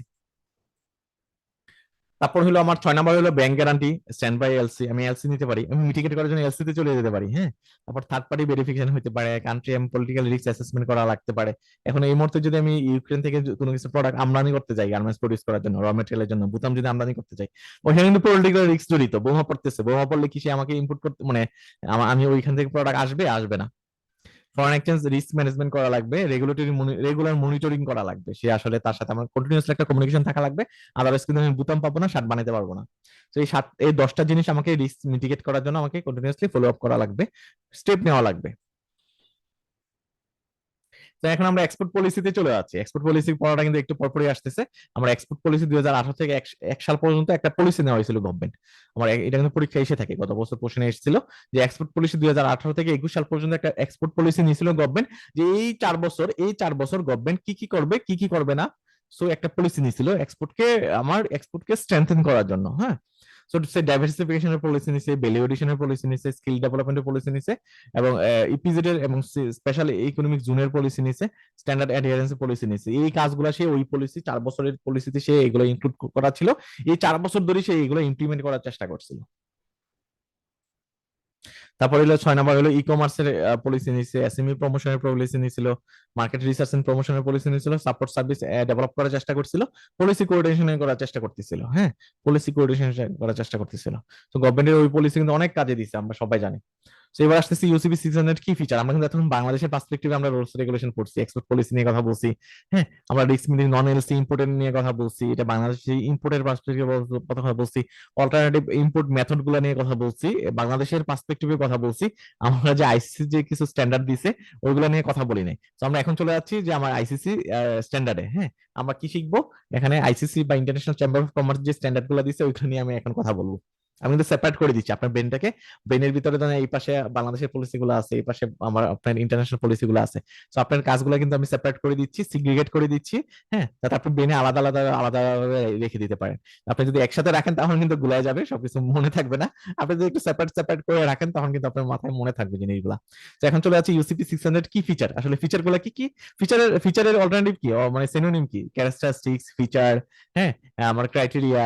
তারপর হলো আমার 6 নম্বর হলো bank guarantee, stand by LC. আমি এলসি নিতে পারি, আমি মিটিগেট করার জন্য এলসি তে চলে যেতে পারি। হ্যাঁ, তারপর থার্ড পার্টি ভেরিফিকেশন হতে পারে, country and political risk assessment করা লাগতে পারে। এখন এই মুহূর্তে যদি আমি ইউক্রেন থেকে কোনো কিছু প্রোডাক্ট আমদানি করতে যাই, গার্মেন্টস প্রডিউস করার জন্য, র মেটেরিয়ালের জন্য বুতাম যদি আমদানি করতে চাই, ওখানে কিন্তু পলিটিক্যাল রিস্ক জড়িত। বোমা পড়তেছে, বোমা পড়লে কি সে আমাকে ইম্পোর্ট করতে, মানে আমি ওইখান থেকে প্রোডাক্ট আসবে আসবে না। ফরেন এক্সচেঞ্জ রিস্ক ম্যানেজমেন্ট করা লাগবে, রেগুলার মনিটরিং করা লাগবে, সে আসলে তার সাথে আমার কন্টিনিউয়াসলি একটা কমিউনিকেশন থাকা লাগবে। আদারওয়াইজ কিন্তু আমি বুতাম পাবো না, শার্ট বানাতে পারবো না। তো এই 10টা জিনিস আমাকে রিস্ক মিটিগেট করার জন্য আমাকে কন্টিনিউয়াসলি ফলো আপ করা লাগবে, স্টেপ নেওয়া লাগবে। তো এখন আমরা এক্সপোর্ট পলিসিতে চলে যাচ্ছি। এক্সপোর্ট পলিসি পড়াটা কিন্তু একটু পরপরই আসতেছে। আমরা এক্সপোর্ট পলিসি 2018 থেকে এক সাল পর্যন্ত একটা পলিসি নেওয়া হয়েছিল গভর্নমেন্ট। আমার এটা কিন্তু পরীক্ষা এসে থাকে, গত বছর প্রশ্নে এসেছিল যে এক্সপোর্ট পলিসি 2018 থেকে 21 সাল পর্যন্ত একটা এক্সপোর্ট পলিসি নিয়েছিল গভর্নমেন্ট, যে এই চার বছর গভর্নমেন্ট কি কি করবে কি কি করবে না। সো একটা পলিসি নিয়েছিল এক্সপোর্টকে স্ট্রেংথেন করার জন্য। হ্যাঁ, সো সে ডাইভার্সিফিকেশনের পলিসি নিছে, ভ্যালু এডিশনের পলিসি নিছে, স্কিল ডেভেলপমেন্টের পলিসি নিছে, এবং ইপিজেড এর এবং স্পেশাল ইকোনমিক জোনের পলিসি নিছে, স্ট্যান্ডার্ড অ্যাডারেন্স পলিসি নিছে। এই কাজগুলো সে ওই পলিসি 4 বছরের পলিসিতে সে এগুলো ইনক্লুড করা ছিল। এই 4 বছর ধরে সে এগুলো ইমপ্লিমেন্ট করার চেষ্টা করছিল। তারপর হলো 6 নম্বর হলো ই কমার্সের পলিসি নিচ্ছে, এসএমই প্রমোশনের পলিসি নিয়েছিল, মার্কেট রিসার্চ এন্ড প্রমোশনের পলিসি নিয়েছিল, সাপোর্ট সার্ভিস ডেভেলপ করার চেষ্টা করছিল, পলিসি কোঅর্ডিনেশন করার চেষ্টা করতেছিল। হ্যাঁ, পলিসি কোঅর্ডিনেশন করার চেষ্টা করতেছিল। তো গভর্নমেন্টের ওই পলিসি কিন্তু অনেক কাজে দিচ্ছে, আমরা সবাই জানি। তো এবার আসতেছি ইউসিবি 600 কি ফিচার। আমরা কিন্তু এখন বাংলাদেশের পার্সপেক্টিভে আমরা রুলস রেগুলেশন পড়ছি, এক্সপোর্ট পলিসি নিয়ে কথা বলছি। হ্যাঁ, আমরা রিস্ক মিটিং, নন এলসি ইম্পোর্টের নিয়ে কথা বলছি, এটা বাংলাদেশি ইম্পোর্টের পার্সপেক্টিভে কথা বলছি, অল্টারনেটিভ ইম্পোর্ট মেথড গুলো নিয়ে কথা বলছি, বাংলাদেশের পার্সপেক্টিভে কথা বলছি। আমরা যে আইসিসি যে কিছু স্ট্যান্ডার্ড দিছে ওইগুলো নিয়ে কথা বলি নাই। তো আমরা এখন চলে যাচ্ছি যে আমার আইসিসি স্ট্যান্ডার্ডে। হ্যাঁ, আমরা কি শিখবো এখানে, আইসিসি বা ইন্টারন্যাশনাল চেম্বার অফ কমার্স যে স্ট্যান্ডার্ড গুলো দিছে ওইগুলো নিয়ে আমি এখন কথা বলবো। আমি কিন্তু সেপারেট করে দিচ্ছি আপনার ব্রেনটাকে। ব্রেনের ভিতরে ধরেন এই পাশে বাংলাদেশের পলিসি গুলো আছে, এই পাশে আমার আপনার ইন্টারন্যাশনাল পলিসি গুলো আছে। তো আপনার কাজগুলো কিন্তু আমি সেপারেট করে দিচ্ছি, সিগ্রিগেট করে দিচ্ছি। হ্যাঁ, যাতে আপনি ব্রেনে আলাদা আলাদা আলাদা রেখে দিতে পারেন। আপনি যদি একসাথে রাখেন তখন কিন্তু গুলায় যাবে, সবকিছু মনে থাকবে না। আপনি যদি একটু সেপারেট সেপারেট করে রাখেন তখন কিন্তু আপনার মাথায় মনে থাকবে জিনিসগুলা। তো এখন চলে যাচ্ছে ইউসিপি 600 কি ফিচার, আসলে ফিচার গুলা কি কি, ফিচারের অল্টারনেটিভ কি, মানে সিনোনিম কি, ক্যারেক্টারিস্টিক্স, ফিচার। হ্যাঁ, আমার ক্রাইটেরিয়া।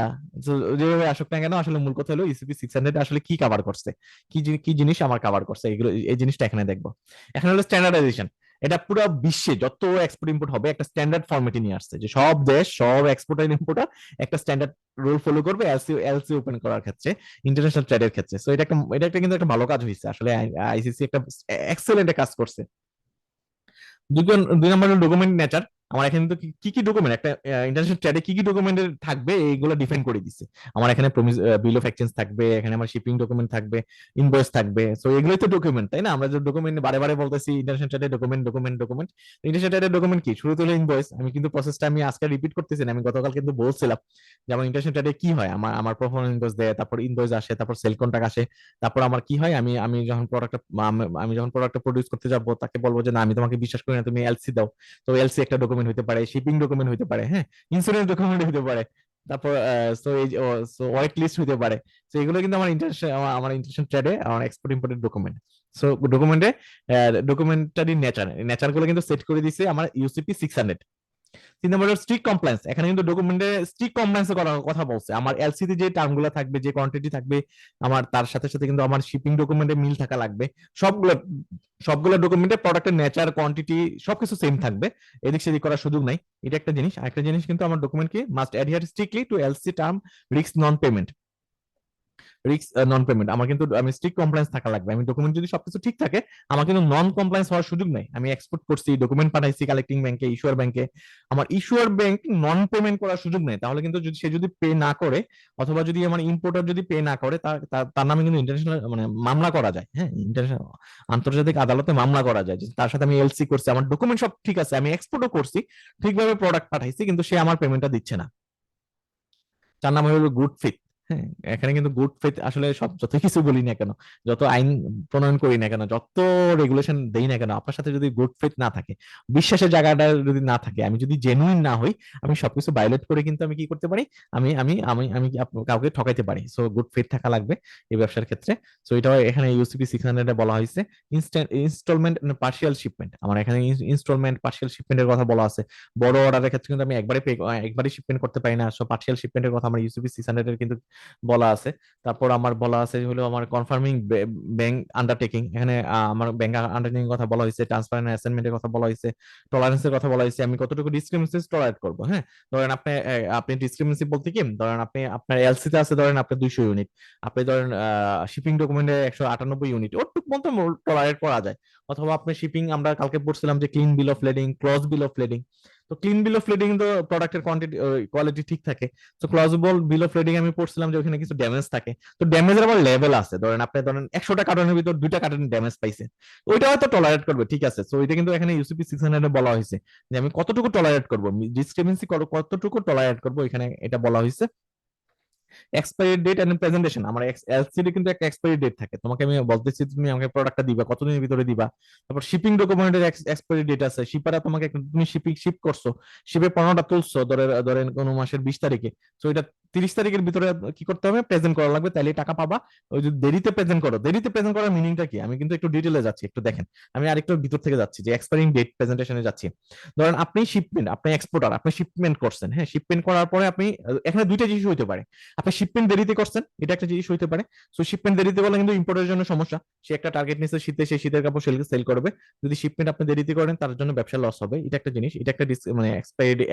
যেভাবে আসুক না কেন, আসলে মূল কথা হলো ইউসিপি 600 আসলে কি কভার করছে, কি জিনিস আমার কভার করছে, এগুলো এই জিনিসটা এখানে দেখবো। এখন হলো স্ট্যান্ডার্ডাইজেশন। এটা পুরো বিশ্বে যত এক্সপোর্ট ইম্পোর্ট হবে একটা স্ট্যান্ডার্ড ফরম্যাটে নিয়ে আসছে, যে সব দেশ, সব এক্সপোর্টার ইম্পোর্টার একটা স্ট্যান্ডার্ড রুল ফলো করবে এলসি ওপেন করার ক্ষেত্রে, ইন্টারন্যাশনাল ট্রেডের ক্ষেত্রে। সো এটা একটা কিন্তু একটা ভালো কাজ হয়েছে আসলে, আইসিসি একটা এক্সেলেন্ট কাজ করছে। দুই নম্বর ডকুমেন্ট নেচার। আমার এখানে তো কি কি ডকুমেন্ট, একটা ইন্টারন্যাশনাল ট্রেডে কি কি ডকুমেন্টের থাকবে এইগুলো ডিফাইন করে দিচ্ছে। আমার এখানে বিল অফ এক্সচেঞ্জ থাকবে, এখানে আমার শিপিং ডকুমেন্ট থাকবে, ইনভয়েস থাকবে। সো এগুলোই তো ডকুমেন্ট, তাই না? আমরা যে ডকুমেন্ট বারে বারে বলতেছি ইন্টারন্যাশনাল ট্রেডে ডকুমেন্ট ডকুমেন্ট ডকুমেন্ট। ইন্টারন্যাশনাল ট্রেডের ডকুমেন্ট কি, শুরুতে হলো ইনভয়েস। আমি কিন্তু প্রসেসটা আমি আজকে রিপিট করতেছি না, আমি গতকাল কিন্তু বলছিলাম যে আমার ইন্টারন্যাশনাল ট্রেডে কি হয়, আমার পারফরম্যান্স ইনভয়েস দেয়, তারপর ইনভয়েস আসে, তারপর সেল কন্ট্রাক্ট আসে। তারপর আমার কি হয়, আমি যখন প্রোডাক্টটা প্রডিউস করতে যাবো, তাকে বলবো যে না আমি তোমাকে বিশ্বাস করি না, তুমি এলসি দাও। তো এলসি একটা ডকুমেন্ট হতে পারে, শিপিং ডকুমেন্ট হতে পারে, হ্যাঁ, ইন্স্যুরেন্স ডকুমেন্ট হতে পারে, তারপর ওয়াইট লিস্ট হতে পারে। তো এগুলো কিন্তু আমার ইন্টারন্যাশনাল ট্রেডে আমার export imported document. So documentary nature গুলো কিন্তু সেট করে দিছে আমার ইউসিপি 600। 3 নম্বর স্ট্রিক্ট কমপ্লায়েন্স। এখানে কিন্তু ডকুমেন্টে স্ট্রিক্ট কমপ্লায়েন্স করার কথা বলছে। আমার এলসিতে যে টার্মগুলো থাকবে, যে কোয়ান্টিটি থাকবে, আমার তার সাথে সাথে কিন্তু আমার শিপিং ডকুমেন্টে মিল থাকা লাগবে। সবগুলো সবগুলো ডকুমেন্টে প্রোডাক্টের নেচার, কোয়ান্টিটি সবকিছু সেম থাকবে, এদিক সেদিক করার সুযোগ নাই। এটা একটা জিনিস। আরেকটা জিনিস কিন্তু আমার ডকুমেন্ট কি must adhere strictly to LC term, risk non payment. Non payment আমার কিন্তু, আমি স্ট্রিক্ট কমপ্লায়েন্স থাকা লাগবে। আমি ডকুমেন্ট যদি সবকিছু ঠিক থাকে, আমার কিন্তু নন কমপ্লায়েন্স হওয়ার সুযোগ নাই। আমি এক্সপোর্ট করছি, ডকুমেন্ট পাঠাইছি কালেক্টিং ব্যাংকে, ইস্যুয়ার ব্যাংকে, আমার ইস্যুয়ার ব্যাংক নন পেমেন্ট করার সুযোগ নেই। তাহলে কিন্তু সে যদি পে না করে, অথবা যদি আমার ইম্পোর্টার যদি পে না করে, তার নামে কিন্তু ইন্টারন্যাশনাল মানে মামলা করা যায়। হ্যাঁ, ইন্টারন্যাশনাল আন্তর্জাতিক আদালতে মামলা করা যায় যে তার সাথে আমি এলসি করছি, আমার ডকুমেন্ট সব ঠিক আছে, আমি এক্সপোর্টও করছি, ঠিকভাবে প্রোডাক্ট পাঠাইছি, কিন্তু সে আমার পেমেন্টটা দিচ্ছে না। তার নাম হলো গুড ফেথ। হ্যাঁ, এখানে কিন্তু গুড ফেথ আসলে সব যত কিছু বলি না কেন, যত আইন প্রণয়ন করি না কেন, যত রেগুলেশন দেই না কেন, আপনার সাথে যদি গুড ফেথ না থাকে, বিশ্বাসের জায়গাটা যদি না থাকে, আমি যদি জেনুইন না হই, আমি সবকিছু ভায়োলেট করে কিন্তু আমি কি করতে পারি, আমি কাউকে ঠকাইতে পারি। সো গুড ফেথ থাকা লাগবে এই ব্যবসার ক্ষেত্রে। সো এটাও এখানে ইউসিপি 600 বলা হয়েছে। ইনস্টলমেন্ট পার্সিয়াল শিপমেন্ট, আমার এখানে ইনস্টলমেন্ট পার্সিয়াল শিপমেন্টের কথা বলা আছে। বড় অর্ডারের ক্ষেত্রে কিন্তু আমি একবারে শিপমেন্ট করতে পারি না। সো পার্সিয়াল শিপমেন্টের কথা আমার ইউসিপি 600 এর কিন্তু বলা আছে। তারপর আমার বলা আছে হলো আমার কনফার্মিং ব্যাংক আন্ডারটেকিং, এখানে আমার ব্যাংক আন্ডারটেকিং কথা বলা হয়েছে, ট্রান্সপারেন্ট অ্যাসাইনমেন্টের কথা বলা হয়েছে, টলারেন্সের কথা বলা হয়েছে, আমি কতটুকু ডিসক্রিমিনেন্সি টলারেট করবো। হ্যাঁ, ধরেন আপনি ডিসক্রিমিনেন্সি বলতে কি, ধরেন আপনার এলসি তে আছে ধরেন আপনার 200 ইউনিট, আপনি ধরেন শিপিং ডকুমেন্টে 198 ইউনিট, ওটুক মতো টলারেট করা যায়। অথবা আপনি শিপিং, আমরা কালকে পড়ছিলাম যে clean bill of lading, clause bill of lading. তো ক্লিন বিল অফ লেডিং তো প্রোডাক্টের কোয়ালিটি ঠিক থাকে। তো ক্লজেবল বিল অফ লেডিং আমি পড়ছিলাম যে ওখানে কিছু ড্যামেজ থাকে। তো ড্যামেজের আবার লেভেল আছে, ধরেন 100টা কার্টনের ভিতর 2টা কার্টন ড্যামেজ পাইছে, ওইটা হয়তো টলারেট করবে, ঠিক আছে। তো ওইটা কিন্তু এখানে ইউসিপি 600 বলা হয়েছে যে আমি কতটুকু টলারেট করবো, ডিসক্রিমিনেন্সি কতটুকু টলারেট করবো, এখানে এটা বলা হয়েছে। এক্সপায়ারি ডেট এন্ড প্রেজেন্টেশন, আমার এলসিডি কিন্তু একটা এক্সপায়ারি ডেট থাকে, তোমাকে আমি বলতেছি তুমি আমাকে প্রোডাক্টটা দিবা কতদিনের ভিতরে দিবা। তারপর শিপিং ডকুমেন্টের এক্সপায়ারি ডেট আছে, শিপাররা তোমাকে তুমি শিপ করছো, শিপে পণ্যটা তুলছো ধরেন কোনো মাসের 20 তারিখে, তো এটা 30 তারিখের ভিতরে কি করতে হবে, প্রেজেন্ট করা লাগবে, তাইলে টাকা পাবা। ওই যদি দেরিতে প্রেজেন্ট করো, দেরিতে প্রেজেন্ট করার মিনিংটা কি, আমি কিন্তু একটু ডিটেলে যাচ্ছি, একটু দেখেন। আমি আরেকটু ভিতর থেকে যাচ্ছি, যে এক্সপায়ারিং ডেট প্রেজেন্টেশনে যাচ্ছি। ধরেন আপনি এক্সপোর্টার, আপনি শিপমেন্ট করছেন, হ্যাঁ, শিপমেন্ট করার পরে আপনি এখানে দুইটা জিনিস হইতে পারে, আপনি শিপমেন্ট দেরিতে করছেন, এটা একটা জিনিস হইতে পারে। সো শিপমেন্ট দেরিতে করলে কিন্তু ইম্পোর্টের জন্য সমস্যা, সে একটা টার্গেট নিচ্ছে শীতে, সে শীতের কাপড় সেল করবে, যদি শিপমেন্ট আপনি দেরিতে করেন তার জন্য ব্যবসা লস হবে, এটা একটা জিনিস, এটা একটা মানে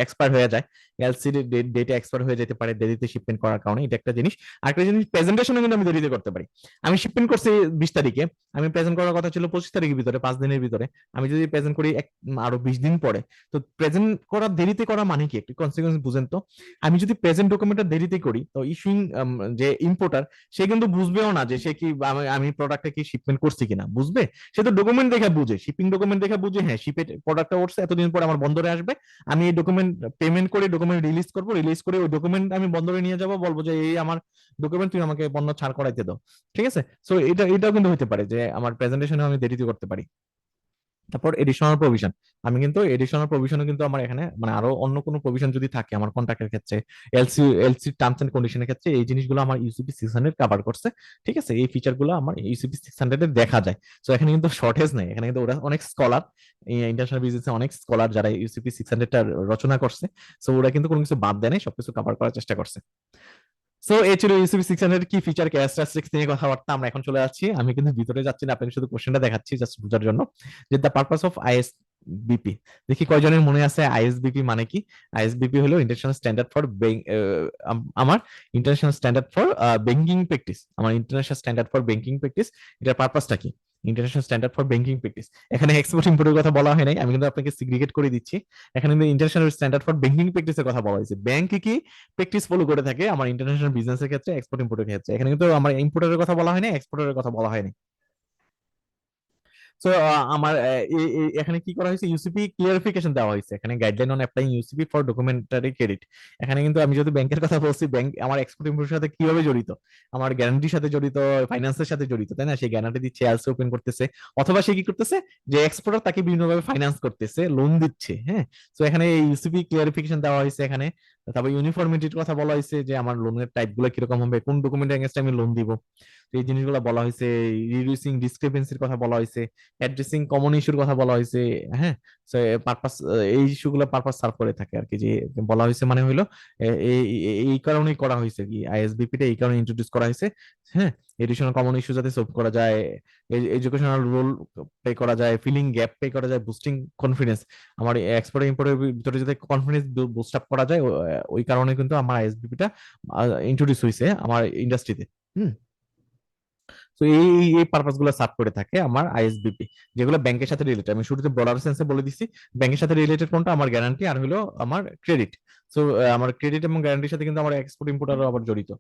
এক্সপায়ার হয়ে যায়, এলসিডি ডেটা এক্সপায়ার হয়ে যেতে পারে দেরিতে শিপমেন্ট করার কারণে, এটা একটা জিনিস। আরেকটা জিনিস, প্রেজেন্টেশনে কিন্তু আমি দেরিতে করতে পারি। আমি শিপমেন্ট করছি 20 তারিখে, আমি প্রেজেন্ট করার কথা ছিল 25 তারিখের ভিতরে, 5 দিনের ভিতরে, আমি যদি প্রেজেন্ট করি আরো 20 দিন পরে, তো প্রেজেন্ট করা দেরিতে করা মানে কি, একটু কনসিকুয়েন্স বুঝেন তো। আমি যদি প্রেজেন্ট ডকুমেন্টটা দেরিতে করি, তো ইস্যুইং যে ইম্পোর্টার, সে কিন্তু বুঝবেও না যে সে কি আমি প্রোডাক্টটা কি শিপমেন্ট করছি কিনা, বুঝবে? সে তো ডকুমেন্ট দেখে বুঝে, শিপিং ডকুমেন্ট দেখে বুঝে, হ্যাঁ শিপে প্রোডাক্টটা উঠছে, এতদিন পরে আমার বন্দরে আসবে, আমি এই ডকুমেন্ট পেমেন্ট করে ডকুমেন্ট রিলিজ করবো, রিলিজ করে ওই ডকুমেন্ট আমি বন্দরে নিয়ে যাবো, বলবো যে এই আমার ডকুমেন্ট, তুমি আমাকে পণ্য ছাড় করাইতে দাও। ঠিক আছে, সো এটাও কিন্তু হতে পারে যে আমার প্রেজেন্টেশনে আমি দেরিতে করতে পারি। তারপর এডিশনাল প্রভিশন, আমি কিন্তু এডিশনাল প্রভিশনও কিন্তু আমার এখানে মানে আরো অন্য কোনো প্রভিশন যদি থাকে আমার কন্ট্রাক্টের ক্ষেত্রে, এলসি টার্মস এন্ড কন্ডিশনের ক্ষেত্রে, এই জিনিসগুলো আমার ইউসিপি 600 কভার করছে। ঠিক আছে, এই ফিচার গুলো আমার ইউসিপি 600 এ দেখা যায়। তো এখানে কিন্তু শর্টেজ নেই, এখানে কিন্তু ওরা অনেক স্কলার, ইন্টারন্যাশনাল বিজনেসে অনেক স্কলার যারা ইউসিপি 600টা রচনা করছে, সো ওরা কিন্তু কোনো কিছু বাদ দেয় নাই, সবকিছু কভার করার চেষ্টা করছে। সো এই ছিল ইউসিবি 600 কি ফিচার ক্যারেক্টারিস্টিক্স নিয়ে কথাবার্তা। আমরা এখন চলে যাচ্ছি, আমি কিন্তু ভিতরে যাচ্ছি না, আপনাকে শুধু কোশ্চেনটা দেখাচ্ছি জাস্ট বোঝার জন্য, যে দ্য পারপাস অফ আইএসবিপি। দেখি কয়জনের মনে আছে আইএসবিপি মানে কি। আইএসবিপি হলো ইন্টারন্যাশনাল স্ট্যান্ডার্ড ফর আমার international standard for banking practice, আমার international standard for banking practice, এটার পারপাসটা কি, international standard for banking practice. এখানে এক্সপোর্ট ইম্পোর্টের কথা বলা হয় নাই, আমি কিন্তু আপনাকে সিগ্রিগেট করে দিচ্ছি। এখানে কিন্তু ইন্টারন্যাশনাল স্ট্যান্ডার্ড ফর ব্যাংকিং প্র্যাকটিসের কথা বলা হয়েছে, ব্যাংক কি প্র্যাকটিস ফলো করে থাকে আমার ইন্টারন্যাশনাল বিজনেসের ক্ষেত্রে, এক্সপোর্ট ইম্পোর্টের ক্ষেত্রে। এখানে কিন্তু আমার ইম্পোর্টারের কথা বলা হয়নি, এক্সপোর্টারের কথা বলা হয়নি। সো আমার এখানে কি করা হয়েছে, ইউসিপি ক্লিয়ারিফিকেশন দেওয়া হয়েছে, এখানে guideline on applying UCP for documentary credit. এখানে কিন্তু আমি যদি ব্যাংকের কথা বলছি, ব্যাংক আমার এক্সপোর্ট ইম্পোর্টের সাথে কিভাবে জড়িত, আমার গ্যারান্টির সাথে জড়িত, ফাইন্যান্সের সাথে জড়িত, তাই না? সেই গ্যারান্টি দিচ্ছে, এলসি ওপেন করতেছে, অথবা সে কি করতেছে, যে এক্সপোর্টার তাকে বিভিন্নভাবে ফাইন্যান্স করতেছে, লোন দিচ্ছে। হ্যাঁ, তো এখানে এই ইউসিপি ক্লিয়ারিফিকেশন দেওয়া হয়েছে এখানে। তারপর ইউনিফর্মিটির কথা বলা হয়েছে, যে আমার লোনের টাইপ গুলো কিরকম হবে, কোন ডকুমেন্টের এগেইনস্টে আমি লোন দিব, তো এই জিনিসগুলো বলা হয়েছে। রিডিউসিং ডিসক্রিপেন্সির কথা বলা হয়েছে, অ্যাড্রেসিং কমন ইস্যুর কথা বলা হয়েছে। হ্যাঁ, তো পারপাস, এই ইস্যুগুলো পারপাস সার্ভ করে থাকে আর কি, যে বলা হয়েছে মানে হলো এই কারণেই করা হয়েছে কি, আইএসবিপি টা এই কারণে ইন্ট্রোডিউস করা হয়েছে। হ্যাঁ, এডিশনাল কমন ইস্যু যাতে সলভ করা যায়, এডুকেশনাল রোল পে করা যায়, ফিলিং গ্যাপ পে করা যায়, বুস্টিং কনফিডেন্স, আমার এক্সপোর্ট ইম্পোর্টের ভিতরে যাতে কনফিডেন্স বুস্ট আপ করা যায়, ওই কারণে কিন্তু আমার আইএসবিপি টা ইন্ট্রোডিউস হয়েছে আমার ইন্ডাস্ট্রিতে। হুম, তো এই পারপাস গুলো সার্ভ করে থাকে আমার আইএসবিপি, যেগুলো ব্যাংকের সাথে রিলেটেড। আমি শুরুতে ব্রডার সেন্সে বলে দিছি, ব্যাংকের সাথে রিলেটেড কোনটা, আমার গ্যারান্টি আর হলো আমার ক্রেডিট। সো আমার ক্রেডিট এবং গ্যারান্টির সাথে কিন্তু আমার এক্সপোর্ট ইম্পোর্টারও আবার জড়িত।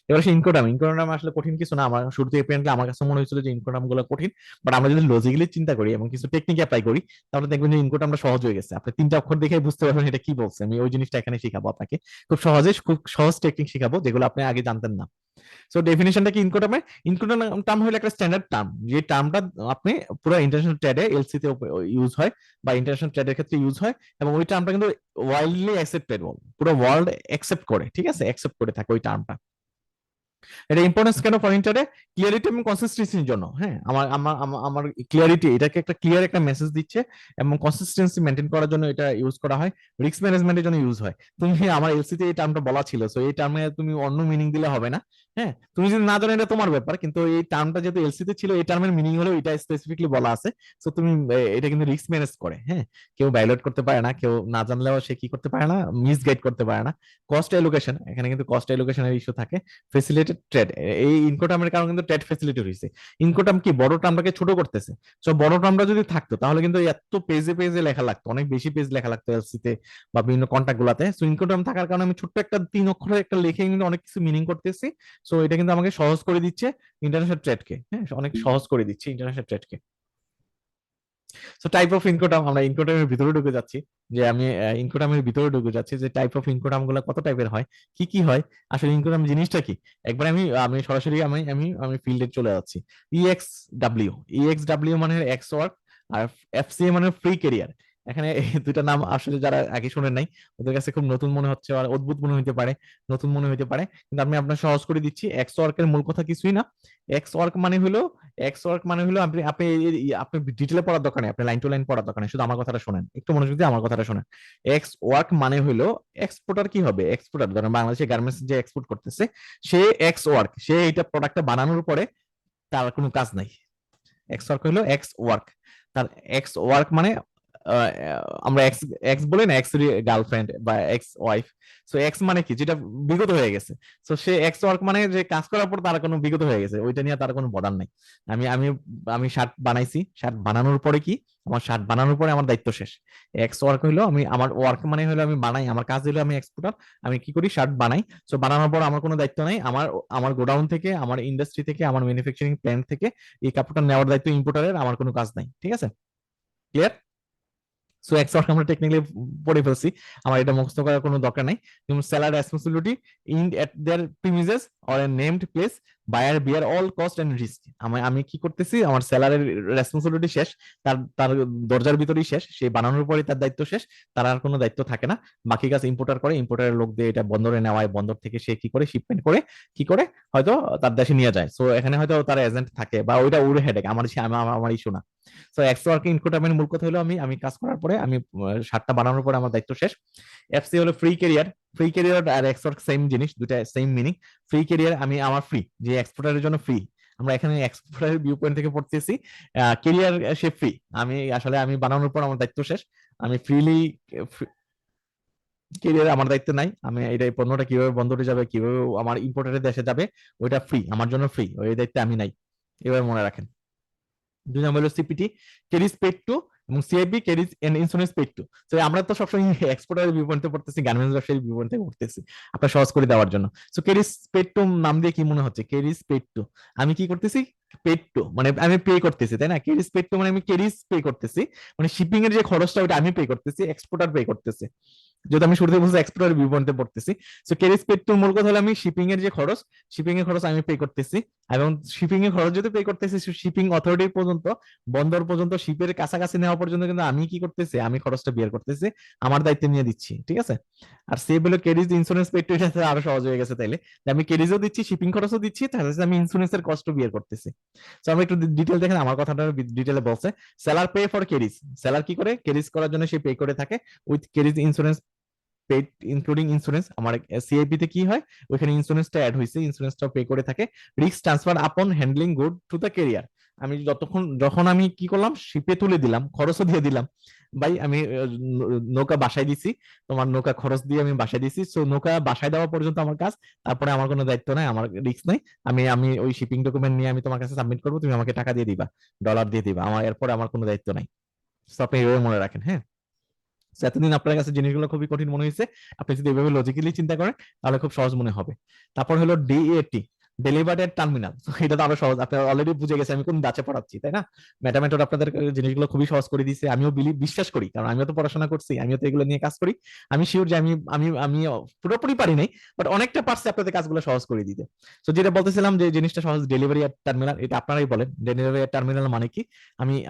এবার সে ইনকোডাম, ইনকোডাম আসলে কঠিন কিছু না, আমার শুরু থেকে apparently আমার কাছে মনে হয়েছিল যে ইনকোডাম গুলো কঠিন, বাট আমরা যদি লজিক্যালি চিন্তা করি এবং কিছু টেকনিক অ্যাপ্লাই করি, তাহলে দেখবেন যে ইনকোডামটা সহজ হয়ে গেছে। আপনি 3টা অক্ষর দেখে বুঝতে পারবেন এটা কি বলছে। আমি ওই জিনিসটা এখানে শিখাবো আপনাকে, খুব সহজে, খুব সহজ টেকনিক শিখাবো যেগুলো আপনি আগে জানতেন না। সো ডেফিনিশনটা কি ইনকোডামের? ইনকোডাম টার্ম হলো একটা স্ট্যান্ডার্ড টার্ম, যে টার্মটা আপনি পুরো ইন্টারন্যাশনাল ট্রেডে এলসি তে ইউজ হয় বা ইন্টারন্যাশনাল ট্রেডের ক্ষেত্রে ইউজ হয়, এবং ওই টার্মটা কিন্তু ওয়াইল্ডলি অ্যাকসেপ্টেড, পুরো ওয়ার্ল্ড অ্যাকসেপ্ট করে, ঠিক আছে, অ্যাকসেপ্ট করে থাকে ওই টার্মটা। এটা ইম্পর্টেন্স কেন ফরেনটারে? ক্লিয়ারিটি এবং কনসিস্টেন্সির জন্য। হ্যাঁ, আমার আমার আমার আমার ক্লিয়ারিটি, এটাকে একটা ক্লিয়ার একটা মেসেজ দিচ্ছে, এবং কনসিস্টেন্সি মেনটেন করার জন্য এটা ইউজ করা হয়, রিস্ক ম্যানেজমেন্টের জন্য ইউজ হয়। তুমি আমার এলসি তে এই টার্মটা বলা ছিল, সো এই টার্মে তুমি অন্য মিনিং দিলে হবে না। হ্যাঁ, তুমি যদি না জানো এটা তোমার ব্যাপার, কিন্তু এই টার্মটা যেহেতু এলসি তে ছিল, এই টার্মের মিনিং হলো এটা স্পেসিফিকলি বলা আছে। সো তুমি এটা কিন্তু রিস্ক ম্যানেজ করে। হ্যাঁ, কেউ ভায়োলেট করতে পারে না, কেউ না জানলেও সে কি করতে পারে না, মিসগাইড করতে পারে না। কস্ট অ্যালোকেশন, এখানে কিন্তু কস্ট অ্যালোকেশনের ইস্যু থাকে। ফেসিলিটেড ট্রেড, এই ইনকোটামের কারণে কিন্তু ট্রেড ফেসিলিটি হয়েছে। ইনকোটাম কি বড় টার্মটাকে ছোট করতেছে। সো বড় টার্মটা যদি থাকতো তাহলে কিন্তু এত পেজে পেজে লেখা লাগতো, অনেক বেশি পেজ লেখা লাগতো এলসিতে বা বিভিন্ন কন্ট্যাক্ট গুলাতে। সো ইনকোটাম থাকার কারণে আমি ছোট্ট একটা 3 অক্ষরের একটা লিখে কিন্তু অনেক কিছু মিনিং করতেছি। সো এটা কিন্তু আমাকে সহজ করে দিচ্ছে ইন্টারন্যাশনাল ট্রেডকে। হ্যাঁ, অনেক সহজ করে দিচ্ছে ইন্টারন্যাশনাল ট্রেডকে। সো টাইপ অফ ইনকোটাম, আমরা ইনকোটামের ভিতরে ঢুকে যাচ্ছি, যে আমি ইনকোটামের ভিতরে ঢুকে যাচ্ছি যে টাইপ অফ ইনকোটাম গুলো কত টাইপের হয়, কি কি হয়, আসলে ইনকোটাম জিনিসটা কি। একবার আমি আমি সরাসরি আমি আমি আমি ফিল্ডে চলে যাচ্ছি। ইএক্স ডাব্লিউ, ইএক্স ডাব্লিউ মানে এক্স ওয়ার্ক, আর এফসিএ মানে ফ্রি ক্যারিয়ার। এখানে এই দুইটা নাম আসলে যারা আগে শুনেন নাই, ওদের কাছে খুব নতুন মনে হচ্ছে আর অদ্ভুত মনে হতে পারে, নতুন মনে হতে পারে, কিন্তু আমি আপনার সহজ করে দিচ্ছি। এক্স ওয়ার্কের মূল কথা কিছুই না। এক্স ওয়ার্ক মানে হলো, এক্স ওয়ার্ক মানে হলো, আপনি আপনি আপনি ডিটেলে পড়ার দরকার নেই, আপনি লাইন টু লাইন পড়ার দরকার নেই, শুধু আমার কথাটা শোনেন, একটু মনোযোগ দিয়ে আমার কথাটা শোনেন। এক্স ওয়ার্ক মানে হলো, এক্সপোর্টার কি হবে, এক্সপোর্টার ধরেন বাংলাদেশে গার্মেন্টস যে এক্সপোর্ট করতেছে, সে এক্স ওয়ার্ক, সে এইটা প্রোডাক্টটা বানানোর পরে তার কোনো কাজ নাই। এক্স ওয়ার্ক হলো এক্স ওয়ার্ক। তার এক্স ওয়ার্ক মানে আহ, আমরা এক্স এক্স বলি না, এক্স গার্লফ্রেন্ড বা এক্স ওয়াইফ। সো এক্স মানে কি, যেটা বিগত হয়ে গেছে। সো সে এক্স ওয়ার্ক মানে যে কাজ করার পর তার কোনো বিগত হয়ে গেছে, ওইটা নিয়ে তার কোনো বর্ডার নাই। আমি আমি আমি শার্ট বানাইছি, শার্ট বানানোর পরে কি, আমার শার্ট বানানোর পরে আমার দায়িত্ব শেষ। এক্স ওয়ার্ক হইলো, আমি আমার ওয়ার্ক মানে হলো আমি বানাই, আমার কাজ হলো আমি এক্সপোর্টার, আমি কি করি, শার্ট বানাই। সো বানানোর পর আমার কোনো দায়িত্ব নাই, আমার আমার গোডাউন থেকে, আমার ইন্ডাস্ট্রি থেকে, আমার ম্যানুফ্যাকচারিং প্ল্যান্ট থেকে এই কাপড়টা নেওয়ার দায়িত্ব ইম্পোর্টারের, আমার কোনো কাজ নাই। ঠিক আছে, ক্লিয়ার? সো এক্স ওয়ার্ক আমরা টেকনিক্যালি পড়ে ফেলছি, আমার এটা মুখস্থ করার কোনো দরকার নাই। যেমন seller responsibility in at their premises or a named place, buyer bear all cost and risk. আমি আমি কি করতেছি, আমার সেলারের রেসপন্সিবিলিটি শেষ, তার তার দরজার ভিতরেই শেষ, সে বানানোর পরে তার দায়িত্ব শেষ, তার আর কোনো দায়িত্ব থাকে না। বাকি কাজ ইম্পোর্টার করে, ইম্পোর্টারের লোক দিয়ে এটা বন্দরে নেওয়ায়, বন্দর থেকে সে কি করে, শিপমেন্ট করে কি করে হয়তো তার দেশে নিয়ে যায়। সো এখানে হয়তো তার এজেন্ট থাকে বা ওইটা ওর হেডেক, আমার ইস্যু না। সো এক্স ওয়ার্কিং ইনকোটামের মূল কথা হলো, আমি কাজ করার পরে, আমি শার্টটা বানানোর পরে আমার দায়িত্ব শেষ। এফসি হলো ফ্রি ক্যারিয়ার, ফ্রি ক্যারিয়ার আর এক্স ওয়ার্ক সেম জিনিস, দুটা সেম মিনিং। ফ্রি ক্যারিয়ার আমি আমার ফ্রি, যে এক্সপোর্টারের জন্য ফ্রি, আমরা এখানে এক্সপোর্টারের ভিউ পয়েন্ট থেকে পড়তেছি। ক্যারিয়ার সে ফ্রি, আমি আসলে আমি বানানোর পর আমার দায়িত্ব শেষ, আমি ফ্রিলি, ক্যারিয়ার আমার দায়িত্ব নাই, আমি এটা এই পণ্যটা কিভাবে বন্দরে যাবে, কিভাবে আমার ইম্পোর্টারের দেশে যাবে, ওইটা ফ্রি, আমার জন্য ফ্রি, ওই দায়িত্ব আমি নাই। এবার মনে রাখেন। 2 নম্বর হলো সিপিটি, ক্যারিজ পেড টু, এবং CIP carriage and insurance paid to. তো আমরা তো সবসময় এক্সপোর্টারের বিপণিতে পড়তেছি, গার্মেন্টস ব্যবসায়ীর বিপণিতে পড়তেছি, আপনার সহজ করে দেওয়ার জন্য। সো ক্যারিজ পেড টু নাম দিয়ে কি মনে হচ্ছে, ক্যারিজ পেড টু, আমি কি করতেছি, পেড টু মানে আমি পে করতেছি, তাই না? ক্যারিজ পেড টু মানে আমি ক্যারিজ পে করতেছি, মানে শিপিং এর যে খরচটা ওটা আমি পে করতেছি, এক্সপোর্টার পে করতেছে। যেহেতু আমি শুরুতে বলছি এক্সপোর্টার বিপণিতে পড়তেছি, সো ক্যারিজ পেড টু মূল কথা হলো আমি শিপিং এর যে খরচ, শিপিং এর খরচ আমি পে করতেছি, এবং শিপিং এর খরচ যদি পে করতেছি, শিপিং অথরিটি পর্যন্ত, বন্দর পর্যন্ত, শিপের কাছাকাছি নেওয়া পর্যন্ত কিন্তু আমি কি করতেছি, আমি খরচটা বিয়ার করতেছি, আমার দায়িত্ব নিয়ে দিচ্ছি। ঠিক আছে, আর সেভ হলো ক্যারিজ ইন্স্যুরেন্স পেড টু, এটা আরো সহজ হয়ে গেছে তাইলে, যে আমি ক্যারিজও দিচ্ছি, শিপিং খরচও দিচ্ছি, তাহলে আমি ইন্স্যুরেন্সের কষ্ট বিয়ার করতেছি। তো আমরা একটু ডিটেল দেখেন, আমার কথাটা ডিটেলে বলছে। Seller pay for carriage, seller কি করে, ক্যারিজ করার জন্য সে পে করে থাকে with carriage insurance paid including insurance. আমার সিআইপি তে কি হয়, ওইখানে ইন্স্যুরেন্সটা অ্যাড হয়েছে, ইন্স্যুরেন্সটা পে করে থাকে। রিস্ক ট্রান্সফার আপন handling good to the career, আমি যখন আমি কি করলাম, শিপে তুলে দিলাম, খরচও দিয়ে দিলাম, ভাই আমি নৌকা বাসায় দিছি, তোমার নৌকা খরচ দিয়ে আমি বাসায় দিছি, সো নৌকা বাসায় দেওয়া পর্যন্ত আমার কাজ, তারপরে আমার কোনো দায়িত্ব নাই, আমার রিস্ক নাই। আমি আমি ওই শিপিং ডকুমেন্ট নিয়ে আমি তোমার কাছে সাবমিট করবো, তুমি আমাকে টাকা দিয়ে দিবা, ডলার দিয়ে দিবা, আমার এরপরে আমার কোনো দায়িত্ব নাই। তো আপনি এভাবে মনে রাখেন, হ্যাঁ। এতদিন আপনার কাছে জিনিসগুলো খুবই কঠিন মনে হয়েছে, আপনি যদি এভাবে লজিক্যালি চিন্তা করেন তাহলে খুব সহজ মনে হবে। তারপর হলো ডিএটি, ডেলিভার্ড এট টার্মিনাল। এটা তো আরো সহজ, আপনি অলরেডি বুঝে গেছে আমি কোন ব্যাচে পড়াচ্ছি, তাই না? ম্যাথামেটিক্স আপনাদের জিনিসগুলো খুবই সহজ করে দিয়েছে, আমিও বিশ্বাস করি, কারণ আমিও তো পড়াশোনা করছি, আমিও তো এগুলো নিয়ে কাজ করি। আমি শিওর যে আমি আমি আমি পুরোপুরি পারি নাই, বাট অনেকটা পারছি আপনাদের কাজগুলো সহজ করে দিতে। তো যেটা বলতেছিলাম যে জিনিসটা সহজ, ডেলিভারি এট টার্মিনাল, এটা আপনারাই বলেন ডেলিভারি এট টার্মিনাল মানে কি।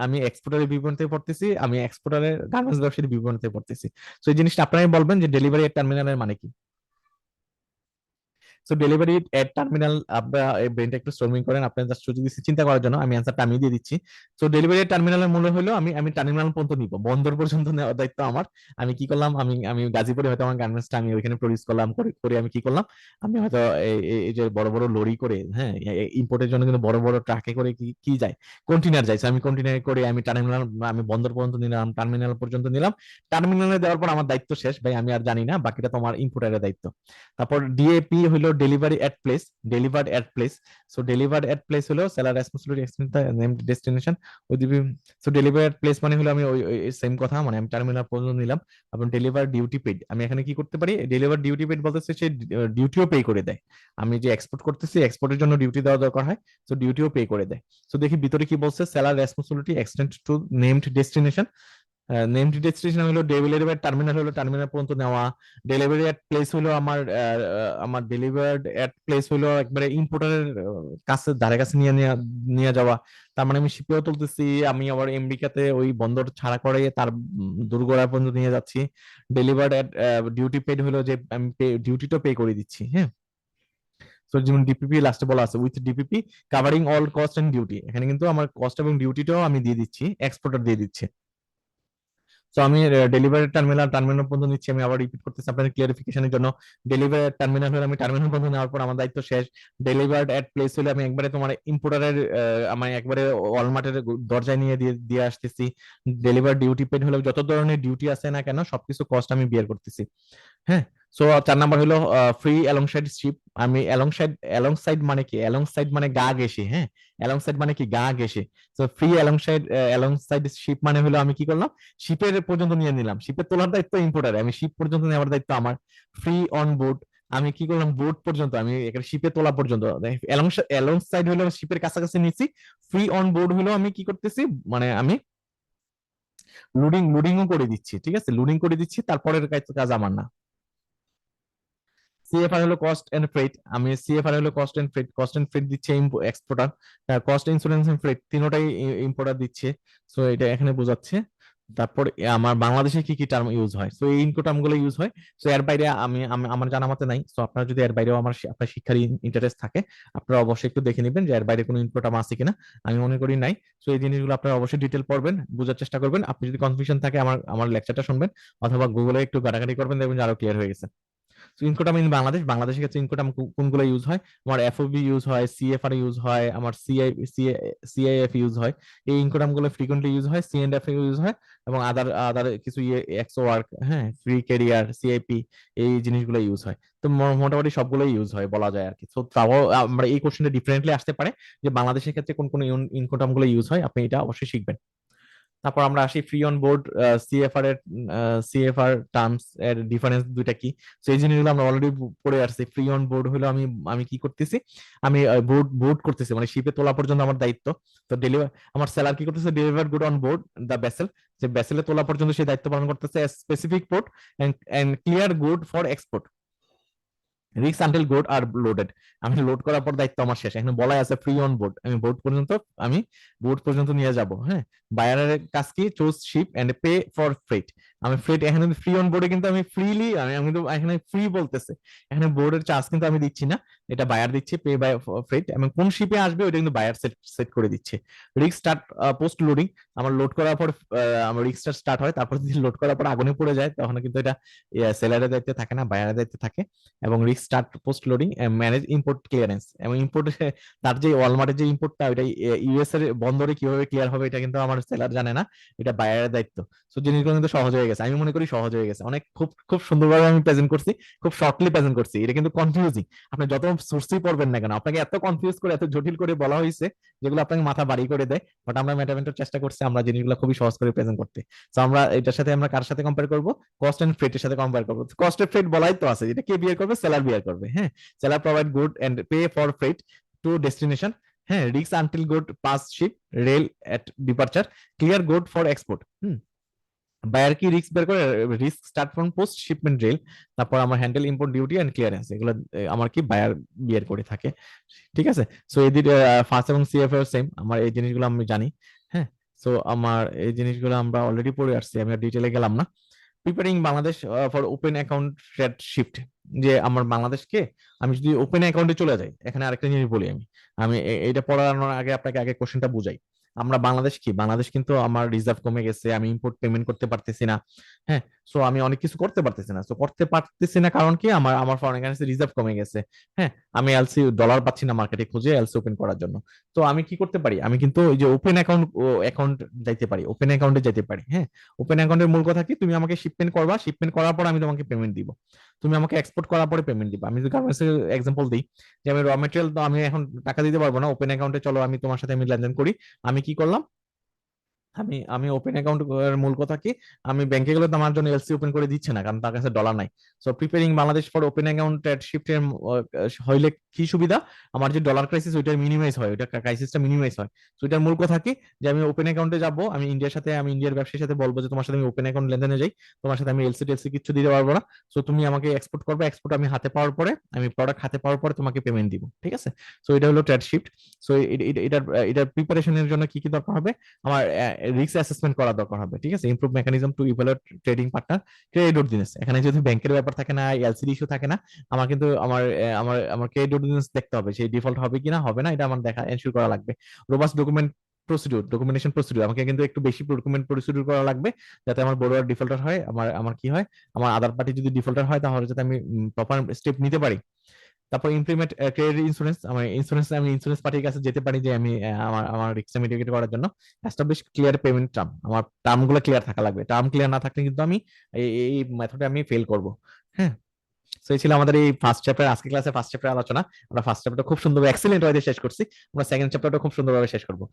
আমি এক্সপোর্টারের বিবরণ থেকে পড়তেছি, আমি এক্সপোর্টারের গার্মেন্টস ব্যবসায়ীর বিবরণ থেকে পড়তেছি। তো এই জিনিসটা আপনারাই বলবেন যে ডেলিভারি এট টার্মিনালের মানে কি। সো ডেলিভারি এট টার্মিনাল, আপনারা এই ব্রেনটা একটু স্টর্মিং করেন, আপনার জাস্ট সুযোগ দিচ্ছি চিন্তা করার জন্য, আমি অ্যান্সারটা আমি দিয়ে দিচ্ছি। সো ডেলিভারি এট টার্মিনালের মূল্য হলো আমি আমি টার্মিনাল পর্যন্ত নিব, বন্দর পর্যন্ত নেওয়ার দায়িত্ব আমার। আমি কি করলাম, আমি আমি গাজীপুরে হয়তো আমার গার্মেন্টসটা আমি ওইখানে প্রডিউস করলাম, করে করে আমি কি করলাম, আমি হয়তো এই যে বড় বড় লরি করে, হ্যাঁ, ইম্পোর্টের জন্য কিন্তু বড় বড় ট্রাকে করে কি কি যায়, কন্টেনার যায়। So আমি কন্টেনার করে আমি টার্মিনাল, আমি বন্দর পর্যন্ত নিলাম, টার্মিনাল পর্যন্ত নিলাম। টার্মিনালে দেওয়ার পর আমার দায়িত্ব শেষ ভাই, আমি আর জানি না, বাকিটা তোমার ইম্পোর্টারের দায়িত্ব। তারপর ডিএপি হলো ডেলিভারি এট প্লেস, ডেলিভার্ড এট প্লেস। সো ডেলিভার্ড এট প্লেস হলো seller responsibility extend the name destination with the. So delivery at place মানে হলো আমি ওই সেম কথা, মানে আমি টার্মিনাল পর্যন্ত নিলাম। এবং ডেলিভার ডিউটি পেড, আমি এখানে কি করতে পারি, ডেলিভার ডিউটি পেড বলতেছে সে ডিউটিও পে করে দেয়। আমি যে এক্সপোর্ট করতেছি, এক্সপোর্টের জন্য ডিউটি দেওয়া দরকার হয়, তো ডিউটিও পে করে দেয়। তো দেখি ভিতরে কি বলছে, seller responsibility extend two named destination. Name destination হলো ডেলিভারি টার্মিনাল, হলো টার্মিনাল পর্যন্ত নেওয়া। ডেলিভারি এট প্লেস হলো আমার ডেলিভার্ড এট প্লেস হলো একবারে ইম্পোর্টারের কাছে, ধারে কাছে নিয়ে নিয়ে নিয়ে যাওয়া। তার মানে আমি শিপেও তুলতেছি, আমি আবার আমেরিকাতে ওই বন্দর ছাড়া করে তার দোরগোড়া পর্যন্ত নিয়ে যাচ্ছি। ডেলিভার্ড এট ডিউটি পেড হলো যে আমি ডিউটিটা পে করে দিচ্ছি, হ্যাঁ। তো যেমন ডিপিপি লাস্টে বলা আছে, with DPP covering all cost and duty, এখানে কিন্তু আমার কস্ট এবং ডিউটিটাও আমি দিয়ে দিচ্ছি, এক্সপোর্টার দিয়ে দিচ্ছে। তো আমি ডেলিভারি টার্মিনাল টার্মিনাল পর্যন্ত নিচ্ছি, আমি আবার রিপিট করতেছি আপনাদের ক্লিয়ারিফিকেশনের জন্য। ডেলিভারি টার্মিনাল হলে আমি টার্মিনাল পর্যন্ত নেওয়ার পর আমার দায়িত্ব শেষ। ডেলিভার্ড এট প্লেস হলে আমি একবারে তোমার ইম্পোর্টারের, আমি একবারে ওয়ালমার্টের দরজায় নিয়ে দিয়ে দিয়ে আসতেছি। ডেলিভার ডিউটি পেড হলে যত ধরনের ডিউটি আছে না কেন সবকিছু কস্ট আমি বিয়ার করতেছি, হ্যাঁ। সো 4 নাম্বার হলো ফ্রি অ্যালংসাইড শিপ। আমি অ্যালংসাইড মানে কি, অ্যালংসাইড মানে গা ঘেঁষে, হ্যাঁ। অ্যালংসাইড মানে কি, গা ঘেঁষে। তো ফ্রি অ্যালংসাইড শিপ মানে হলো আমি কি করলাম, শিপের পর্যন্ত নিয়ে নিলাম, শিপের তোলার দায়িত্ব ইম্পোর্টারে, আমি শিপ পর্যন্ত নেওয়ার দায়িত্ব আমার। ফ্রি অন বোর্ড, আমি কি করলাম, বোর্ড পর্যন্ত, আমি এখানে শিপে তোলা পর্যন্ত। অ্যালংসাইড হলো শিপের কাছাকাছি নিচ্ছি। ফ্রি অন বোর্ড হলো আমি কি করতেছি, মানে আমি লোডিংও করে দিচ্ছি, ঠিক আছে, লোডিং করে দিচ্ছি, তারপরের কাজ আমার না। সিএফআর হলো কস্ট এন্ড ফ্রেট, আমি সিএফআর হলো কস্ট এন্ড ফ্রেট দিচ্ছে exporter. Cost, insurance and freight তিনটাই ইম্পোর্টার দিচ্ছে। সো এটা এখানে বোঝাচ্ছে। তারপর আমার বাংলাদেশে কি কি টার্ম ইউজ হয়, সো এই ইনকো টার্ম গুলো ইউজ হয়। সো এর বাইরে আমার জানা মতে নাই। সো আপনারা যদি এর বাইরেও আপনার শিক্ষার ইন্টারেস্ট থাকে, আপনারা অবশ্যই একটু দেখে নেবেন যে এর বাইরে কোনো ইনকো টার্ম আছে কিনা। আমি মনে করি নাই। সো এই জিনিসগুলো আপনারা অবশ্যই ডিটেল পড়বেন, বোঝার চেষ্টা করবেন। আপনি যদি কনফিউশন থাকে আমার আমার লেকচারটা শুনবেন, অথবা গুগলে একটু ঘাটাঘাটি করবেন, দেখবেন যে আরো ক্লিয়ার হয়ে গেছে। ইনকোটাম ইন বাংলাদেশের ক্ষেত্রে ইনকোটাম কোনগুলো ইউজ হয়, আমার এফওবি ইউজ হয়, সিএফআর ইউজ হয়, আমার সিআইএফ ইউজ হয়। এই ইনকোটাম গুলো ফ্রিকোয়েন্টলি ইউজ হয়, সিএনএফ ইউজ হয়, এবং আদার আদার কিছু এক্সো ওয়ার্ক, হ্যাঁ, ফ্রি ক্যারিয়ার, সিআইপি, এই জিনিসগুলো ইউজ হয়। তো মোটামুটি সবগুলোই ইউজ হয় বলা যায় আর কি। তো তাও আমরা এই কোশ্চেনটা ডিফারেন্টলি আসতে পারে যে বাংলাদেশের ক্ষেত্রে কোন কোন ইনকোটাম গুলো ইউজ হয়, আপনি এটা অবশ্যই শিখবেন। তারপর আমরা আসি ফ্রি অন বোর্ড, সিএফআর এর, সিএফআর টার্মস এর ডিফারেন্স দুইটা কি। তো এই জিনিসগুলো আমরা অলরেডি পড়ে আসছি। ফ্রি অন বোর্ড হলো আমি আমি কি করতেছি, আমি বোর্ড বোর্ড করতেছি, মানে শিপে তোলা পর্যন্ত আমার দায়িত্ব। তো ডেলিভার, আমার সেলার কি করতেছে, deliver good on board the vessel, যে ভেসেলে তোলা পর্যন্ত সেই দায়িত্ব পালন করতেছে, specific port and clear good for export, রিক্স আনটিল গুড আর লোডেড। আমি লোড করার পর দায়িত্ব আমার শেষ, এখানে বলাই আছে ফ্রি অন বোর্ড, আমি আমি বোর্ড পর্যন্ত নিয়ে যাব, হ্যাঁ। বায়ারের কাজ কি, choose ship and pay for freight. আমি ফ্রেট এখানে ফ্রি অন বোর্ডে কিন্তু আমি ফ্রিলি, আমি কিন্তু এখানে ফ্রি বলতেছে, এখানে বোর্ডের চার্জ কিন্তু আমি দিচ্ছি না, এটা বায়ার দিচ্ছে, পে বাই ফ্রেট, এবং কোন শিপে আসবে ওটা কিন্তু বায়ার সেট সেট করে দিচ্ছে। রিক্স স্টার্ট পোস্ট লোডিং, আমার লোড করার পর আমার রিক্সটা স্টার্ট হয়, তারপর যদি লোড করার পর আগুনে পড়ে যায় তখন কিন্তু এটা সেলারের দায়িত্বে থাকে না, বায়ারের দায়িত্বে থাকে। এবং risk start post loading, manage import clearance, এবং ইম্পোর্ট তার যে ওয়ালমার্টের যে ইম্পোর্টটা ওইটা ইউএস এর বন্দরে কিভাবে ক্লিয়ার হবে এটা কিন্তু আমার সেলার জানে না, এটা বায়ারের দায়িত্ব। সো জিনিসগুলো কিন্তু সহজ হয়ে হয়ে গেছে, আমি মনে করি সহজ হয়ে গেছে অনেক, খুব খুব সুন্দরভাবে আমি প্রেজেন্ট করছি, খুব শর্টলি প্রেজেন্ট করছি। এটা কিন্তু কনফিউজিং, আপনি যত সোর্সই পড়বেন না কেন আপনাকে এত কনফিউজ করে এত জটিল করে বলা হয়েছে যেগুলো আপনাকে মাথা বাড়ি করে দেয়। বাট আমরা মেটামেন্টের চেষ্টা করছি আমরা জিনিসগুলো খুবই সহজ করে প্রেজেন্ট করতে। তো আমরা এটার সাথে আমরা কার সাথে কম্পেয়ার করবো, কস্ট এন্ড ফ্রেটের সাথে কম্পেয়ার করবো। কস্ট এন্ড ফ্রেট বলাই তো আছে, এটা কে বিয়ার করবে, সেলার বিয়ার করবে। হ্যাঁ, seller provide good and pay for freight to destination. হ্যাঁ, risk until good pass ship rail at departure, clear good for export. Buyer কি রিস্ক বের করে, risk start from post shipment rail. তারপর আমার handle import duty and clearance, এগুলো আমার কি বায়ার বিয়ার করে থাকে। ঠিক আছে, সো এই ফার্স্ট এবং সিএফ এর সেম, আমার এই জিনিসগুলো আমি জানি। হ্যাঁ, সো আমার এই জিনিসগুলো আমরা অলরেডি পড়ে আসছি, আমি আর ডিটেলে গেলাম না। Preparing Bangladesh for open account trade shift, যে আমার বাংলাদেশকে আমি যদি ওপেন অ্যাকাউন্টে চলে যাই, এখানে আরেকটা জিনিস বলি আমি, এইটা পড়ানোর আগে আপনাকে আগে কোশ্চেনটা বুঝাই। আমরা বাংলাদেশ কি, বাংলাদেশ কিন্তু আমার রিজার্ভ কমে গেছে, আমি ইম্পোর্ট পেমেন্ট করতে পারতেছি না। হ্যাঁ, সো আমি অনেক কিছু করতে পারতেছি না, সো করতে পারতেছি না কারণ কি, আমার আমার ফরেন কারেন্সি রিজার্ভ কমে গেছে। হ্যাঁ, আমি এলসি ডলার পাচ্ছি না মার্কেটে খুঁজে এলসি ওপেন করার জন্য। তো আমি কি করতে পারি, আমি কিন্তু ওই যে ওপেন অ্যাকাউন্ট যাইতে পারি, ওপেন অ্যাকাউন্টে যেতে পারি। হ্যাঁ, ওপেন অ্যাকাউন্টের মূল কথা কি, তুমি আমাকে শিপমেন্ট করবা, শিপমেন্ট করার পর আমি তোমাকে পেমেন্ট দিব, তুমি আমাকে এক্সপোর্ট করার পরে পেমেন্ট দিবা। আমি যদি গার্মেন্টস এর এক্সাম্পল দিই, যে আমি র মেটেরিয়াল তো আমি এখন টাকা দিতে পারবো না, ওপেন অ্যাকাউন্টে চলো আমি তোমার সাথে আমি লেনদেন করি। আমি কি করলাম, আমি আমি ওপেন অ্যাকাউন্ট এর মূল কথা কি, আমি ব্যাংকে গেলে তো আমার জন্য এলসি ওপেন করে দিচ্ছে না কারণ তার কাছে ডলার নাই। So preparing Bangladesh for open account at shift এর হইলে কি সুবিধা, আমার যে ডলার ক্রাইসিস ওইটার মিনিমাইজ হয়, ওইটা ক্রাইসিসটা মিনিমাইজ হয়। সো এটার মূল কথা কি, যে আমি ওপেন অ্যাকাউন্টে যাব, আমি ইন্ডিয়ার সাথে, আমি ইন্ডিয়ার ব্যবসায়ীর সাথে বলবো যে তোমার সাথে আমি ওপেন অ্যাকাউন্ট লেনদেনে যাই, তোমার সাথে আমি এলসি টেলসি কিছু দিতে পারবো না। সো তুমি আমাকে এক্সপোর্ট করবে, এক্সপোর্ট আমি হাতে পাওয়ার পরে, আমি প্রোডাক্ট হাতে পাওয়ার পরে তোমাকে পেমেন্ট দিব। ঠিক আছে, সো এটা হলো ট্রেড শিফট। সো এটার এটার প্রিপারেশনের জন্য কি কি দরকার হবে, আমার রিস্ক অ্যাসেসমেন্ট করা দরকার হবে। ঠিক আছে, improve mechanism two evaluate trading partner credit ordinance, এখানে যদি ব্যাংকের ব্যাপার থাকে না, এলসিডি ইস্যু থাকে না, আমার কিন্তু আমার আমার ক্রেডিট অর্ডিনেন্স দেখতে হবে, সেই ডিফল্ট হবে কিনা হবে না, এটা আমার দেখা এনশিওর করা লাগবে। Robust document procedure, documentation procedure, আমাকে কিন্তু একটু বেশি ডকুমেন্ট প্রসিডিউর করা লাগবে, যাতে আমার বড় ডিফল্টার হয়, আমার আমার কি হয়, আমার আদার পার্টি যদি ডিফল্টার হয় তাহলে যাতে আমি প্রপার স্টেপ নিতে পারি। তারপর ইমপ্লিমেন্ট ক্রেডিট ইন্স্যুরেন্স, আমার ইন্স্যুরেন্স, আমি ইন্স্যুরেন্স পার্টির কাছে যেতে পারি যে আমি আমার আমার রিস্ক মিটিগেট করার জন্য। এস্টাবলিশ ক্লিয়ার পেমেন্ট টার্ম, আমার টার্ম গুলো ক্লিয়ার থাকা লাগবে, টার্ম ক্লিয়ার না থাকলে কিন্তু আমি এই মেথডে আমি ফেল করব। হ্যাঁ, তো এই ছিল আমাদের এই ফার্স্ট চ্যাপ্টার, আজকে ক্লাসে ফার্স্ট চ্যাপ্টার আলোচনা। আমরা ফার্স্ট চ্যাপ্টার খুব সুন্দরভাবে এক্সেলেন্ট ওয়েতে শেষ করছি, আমরা সেকেন্ড চ্যাপ্টারটা খুব সুন্দরভাবে শেষ করবো।